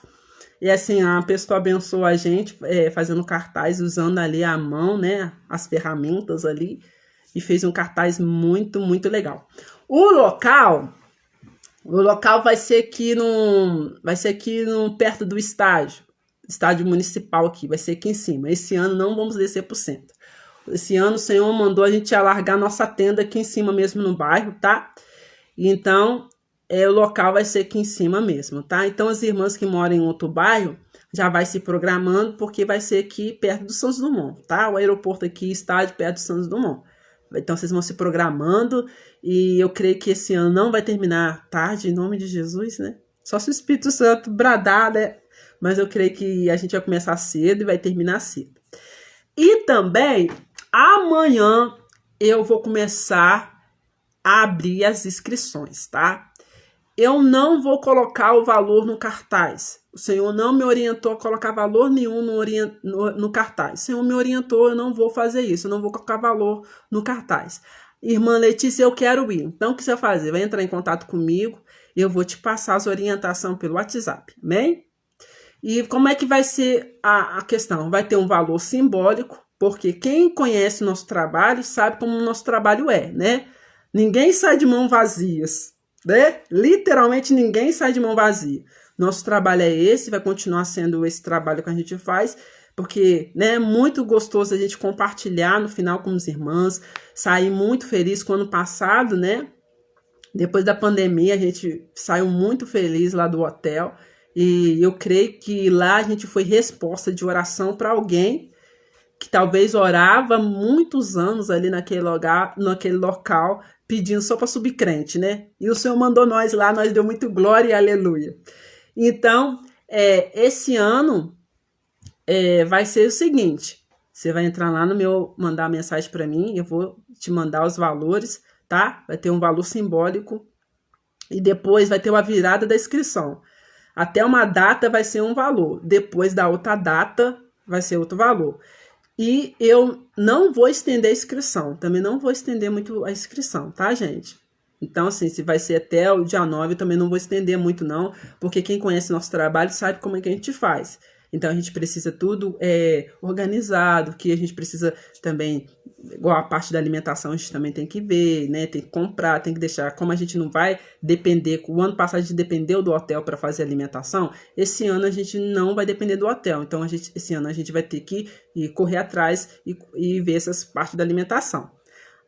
E assim, a pessoa abençoou a gente fazendo cartaz, usando ali a mão, né, as ferramentas ali, e fez um cartaz muito, muito legal. O local vai ser aqui perto do estádio municipal aqui, vai ser aqui em cima. Esse ano não vamos descer pro centro. Esse ano o Senhor mandou a gente alargar nossa tenda aqui em cima mesmo no bairro, tá? Então, o local vai ser aqui em cima mesmo, tá? Então, as irmãs que moram em outro bairro já vai se programando, porque vai ser aqui perto do Santos Dumont, tá? O aeroporto aqui, estádio perto do Santos Dumont. Então, vocês vão se programando e eu creio que esse ano não vai terminar tarde, em nome de Jesus, né? Só se o Espírito Santo bradar, né? Mas eu creio que a gente vai começar cedo e vai terminar cedo. E também, amanhã, eu vou começar a abrir as inscrições, tá? Eu não vou colocar o valor no cartaz. O Senhor não me orientou a colocar valor nenhum no cartaz. O Senhor me orientou, eu não vou fazer isso. Eu não vou colocar valor no cartaz. Irmã Letícia, eu quero ir. Então, o que você vai fazer? Vai entrar em contato comigo e eu vou te passar as orientações pelo WhatsApp. Amém? E como é que vai ser a questão? Vai ter um valor simbólico, porque quem conhece o nosso trabalho sabe como o nosso trabalho é, né? Ninguém sai de mão vazias, né? Literalmente ninguém sai de mão vazia. Nosso trabalho é esse, vai continuar sendo esse trabalho que a gente faz, porque né, é muito gostoso a gente compartilhar no final com os irmãos, sair muito feliz com o ano passado, né? Depois da pandemia, a gente saiu muito feliz lá do hotel. E eu creio que lá a gente foi resposta de oração para alguém que talvez orava muitos anos ali naquele local, pedindo só para subir crente, né? E o Senhor mandou nós lá, nós deu muito glória e aleluia. Então, esse ano vai ser o seguinte, você vai entrar lá no meu, mandar mensagem para mim, eu vou te mandar os valores, tá? Vai ter um valor simbólico e depois vai ter uma virada da inscrição. Até uma data vai ser um valor, depois da outra data vai ser outro valor. E eu não vou estender a inscrição, também não vou estender muito a inscrição, tá, gente? Então, assim, se vai ser até o dia 9, eu também não vou estender muito, não, porque quem conhece nosso trabalho sabe como é que a gente faz. Então, a gente precisa tudo organizado, que a gente precisa também, igual a parte da alimentação, a gente também tem que ver, né? Tem que comprar, tem que deixar. Como a gente não vai depender, o ano passado a gente dependeu do hotel para fazer alimentação, esse ano a gente não vai depender do hotel. Então, esse ano a gente vai ter que ir correr atrás e ver essas partes da alimentação.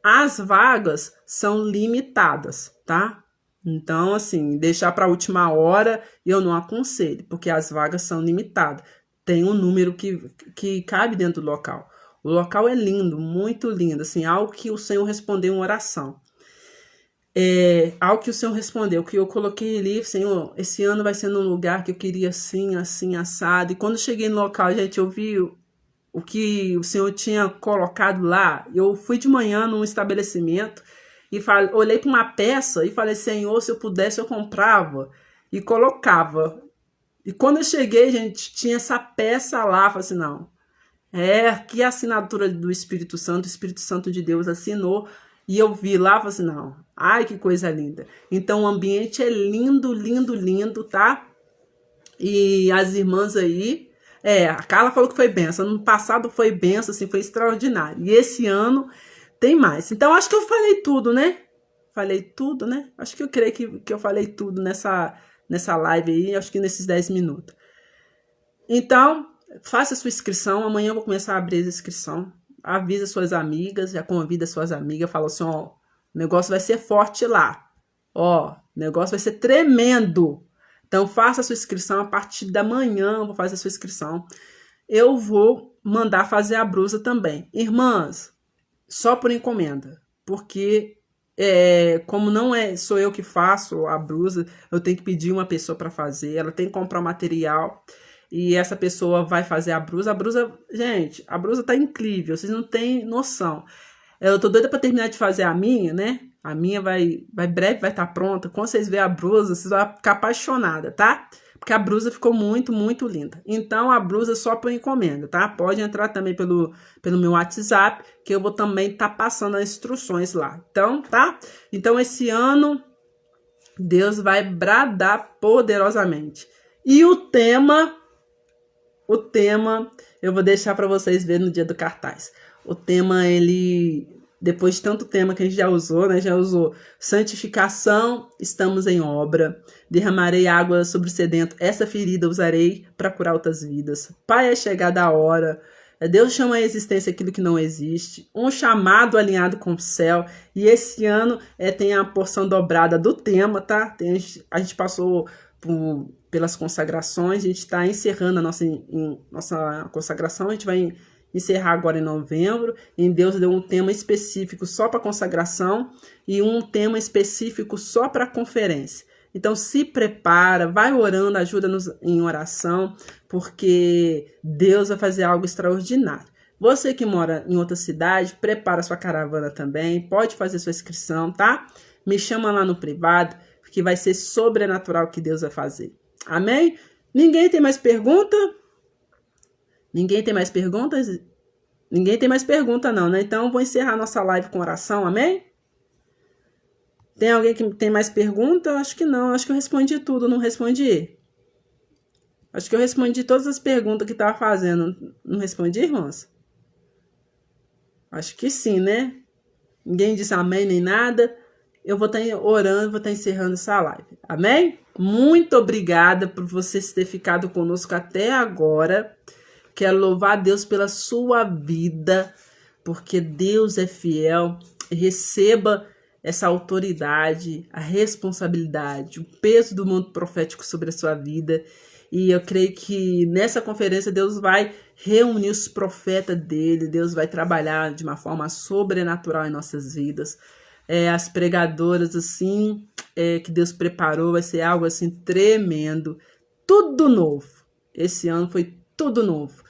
As vagas são limitadas, tá? Então, assim, deixar para a última hora eu não aconselho, porque as vagas são limitadas. Tem um número que cabe dentro do local. O local é lindo, muito lindo, assim, algo que o Senhor respondeu em oração. Algo que o Senhor respondeu, que eu coloquei ali, Senhor, esse ano vai ser num lugar que eu queria assim, assim, assado. E quando cheguei no local, gente, eu vi o que o Senhor tinha colocado lá. Eu fui de manhã num estabelecimento e olhei para uma peça e falei, Senhor, se eu pudesse eu comprava e colocava. E quando eu cheguei, gente, tinha essa peça lá. Falei assim, não, que a assinatura do Espírito Santo, o Espírito Santo de Deus assinou. E eu vi lá, falei assim, não, ai que coisa linda. Então o ambiente é lindo, lindo, lindo, tá? E as irmãs aí, a Carla falou que foi benção. No passado foi benção, assim, foi extraordinário. E esse ano tem mais. Então, acho que eu falei tudo, né? Falei tudo, né? Acho que eu creio que eu falei tudo nessa live aí, acho que nesses 10 minutos. Então, faça a sua inscrição. Amanhã eu vou começar a abrir a inscrição. Avisa suas amigas, já convida suas amigas, fala assim, ó, O negócio vai ser forte lá. Ó, o negócio vai ser tremendo. Então, faça a sua inscrição. A partir da manhã, eu vou fazer a sua inscrição. Eu vou mandar fazer a blusa também. Irmãs, só por encomenda. Porque, como não sou eu que faço a blusa, eu tenho que pedir uma pessoa para fazer. Ela tem que comprar o material. E essa pessoa vai fazer a blusa. A blusa, gente, a blusa tá incrível. Vocês não têm noção. Eu tô doida para terminar de fazer a minha, né? A minha vai breve, vai estar pronta. Quando vocês verem a blusa, vocês vão ficar apaixonada, tá? Porque a blusa ficou muito, muito linda. Então, a blusa só por encomenda, tá? Pode entrar também pelo meu WhatsApp, que eu vou também estar passando as instruções lá. Então, tá? Então, esse ano, Deus vai bradar poderosamente. E o tema, eu vou deixar para vocês verem no dia do cartaz. O tema, depois de tanto tema que a gente já usou, né? Já usou santificação, estamos em obra. Derramarei água sobre o sedento, essa ferida usarei para curar outras vidas. Pai, é chegada a hora. Deus chama a existência aquilo que não existe. Um chamado alinhado com o céu. E esse ano tem a porção dobrada do tema, tá? A gente passou pelas consagrações. A gente está encerrando a nossa consagração. A gente vai encerrar agora em novembro. E Deus deu um tema específico só para consagração e um tema específico só para conferência. Então se prepara, vai orando, ajuda-nos em oração, porque Deus vai fazer algo extraordinário. Você que mora em outra cidade, prepara sua caravana também, pode fazer sua inscrição, tá? Me chama lá no privado, que vai ser sobrenatural o que Deus vai fazer. Amém? Ninguém tem mais pergunta? Ninguém tem mais perguntas? Ninguém tem mais pergunta não, né? Então, vou encerrar nossa live com oração, amém? Tem alguém que tem mais pergunta? Acho que não, acho que eu respondi tudo, não respondi? Acho que eu respondi todas as perguntas que estava fazendo. Não respondi, irmãos? Acho que sim, né? Ninguém disse amém nem nada. Eu vou estar orando, vou estar encerrando essa live. Amém? Muito obrigada por vocês terem ficado conosco até agora. Quero louvar a Deus pela sua vida, porque Deus é fiel. Receba essa autoridade, a responsabilidade, o peso do mundo profético sobre a sua vida. E eu creio que nessa conferência Deus vai reunir os profetas dele, Deus vai trabalhar de uma forma sobrenatural em nossas vidas. As pregadoras, assim, que Deus preparou, vai ser algo assim tremendo. Tudo novo. Esse ano foi tudo novo.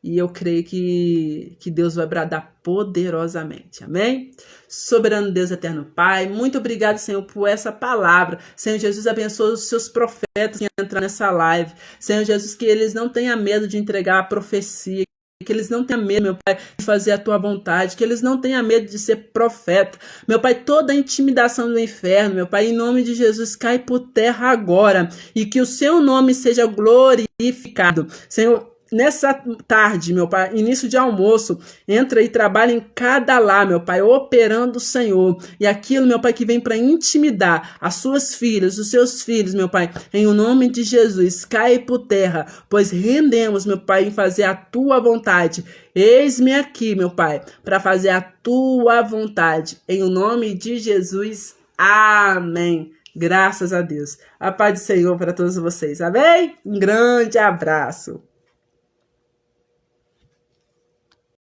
E eu creio que Deus vai bradar poderosamente. Amém? Soberano Deus, eterno Pai, muito obrigado, Senhor, por essa palavra. Senhor Jesus, abençoa os seus profetas que entram nessa live. Senhor Jesus, que eles não tenham medo de entregar a profecia. Que eles não tenham medo, meu Pai, de fazer a tua vontade. Que eles não tenham medo de ser profeta. Meu Pai, toda a intimidação do inferno, meu Pai, em nome de Jesus, cai por terra agora. E que o seu nome seja glorificado. Senhor, nessa tarde, meu Pai, início de almoço, entra e trabalha em cada lar, meu Pai, operando o Senhor. E aquilo, meu Pai, que vem para intimidar as suas filhas, os seus filhos, meu Pai, em o nome de Jesus, cai por terra, pois rendemos, meu Pai, em fazer a tua vontade. Eis-me aqui, meu Pai, para fazer a tua vontade. Em o nome de Jesus, amém. Graças a Deus. A paz do Senhor para todos vocês. Amém? Um grande abraço.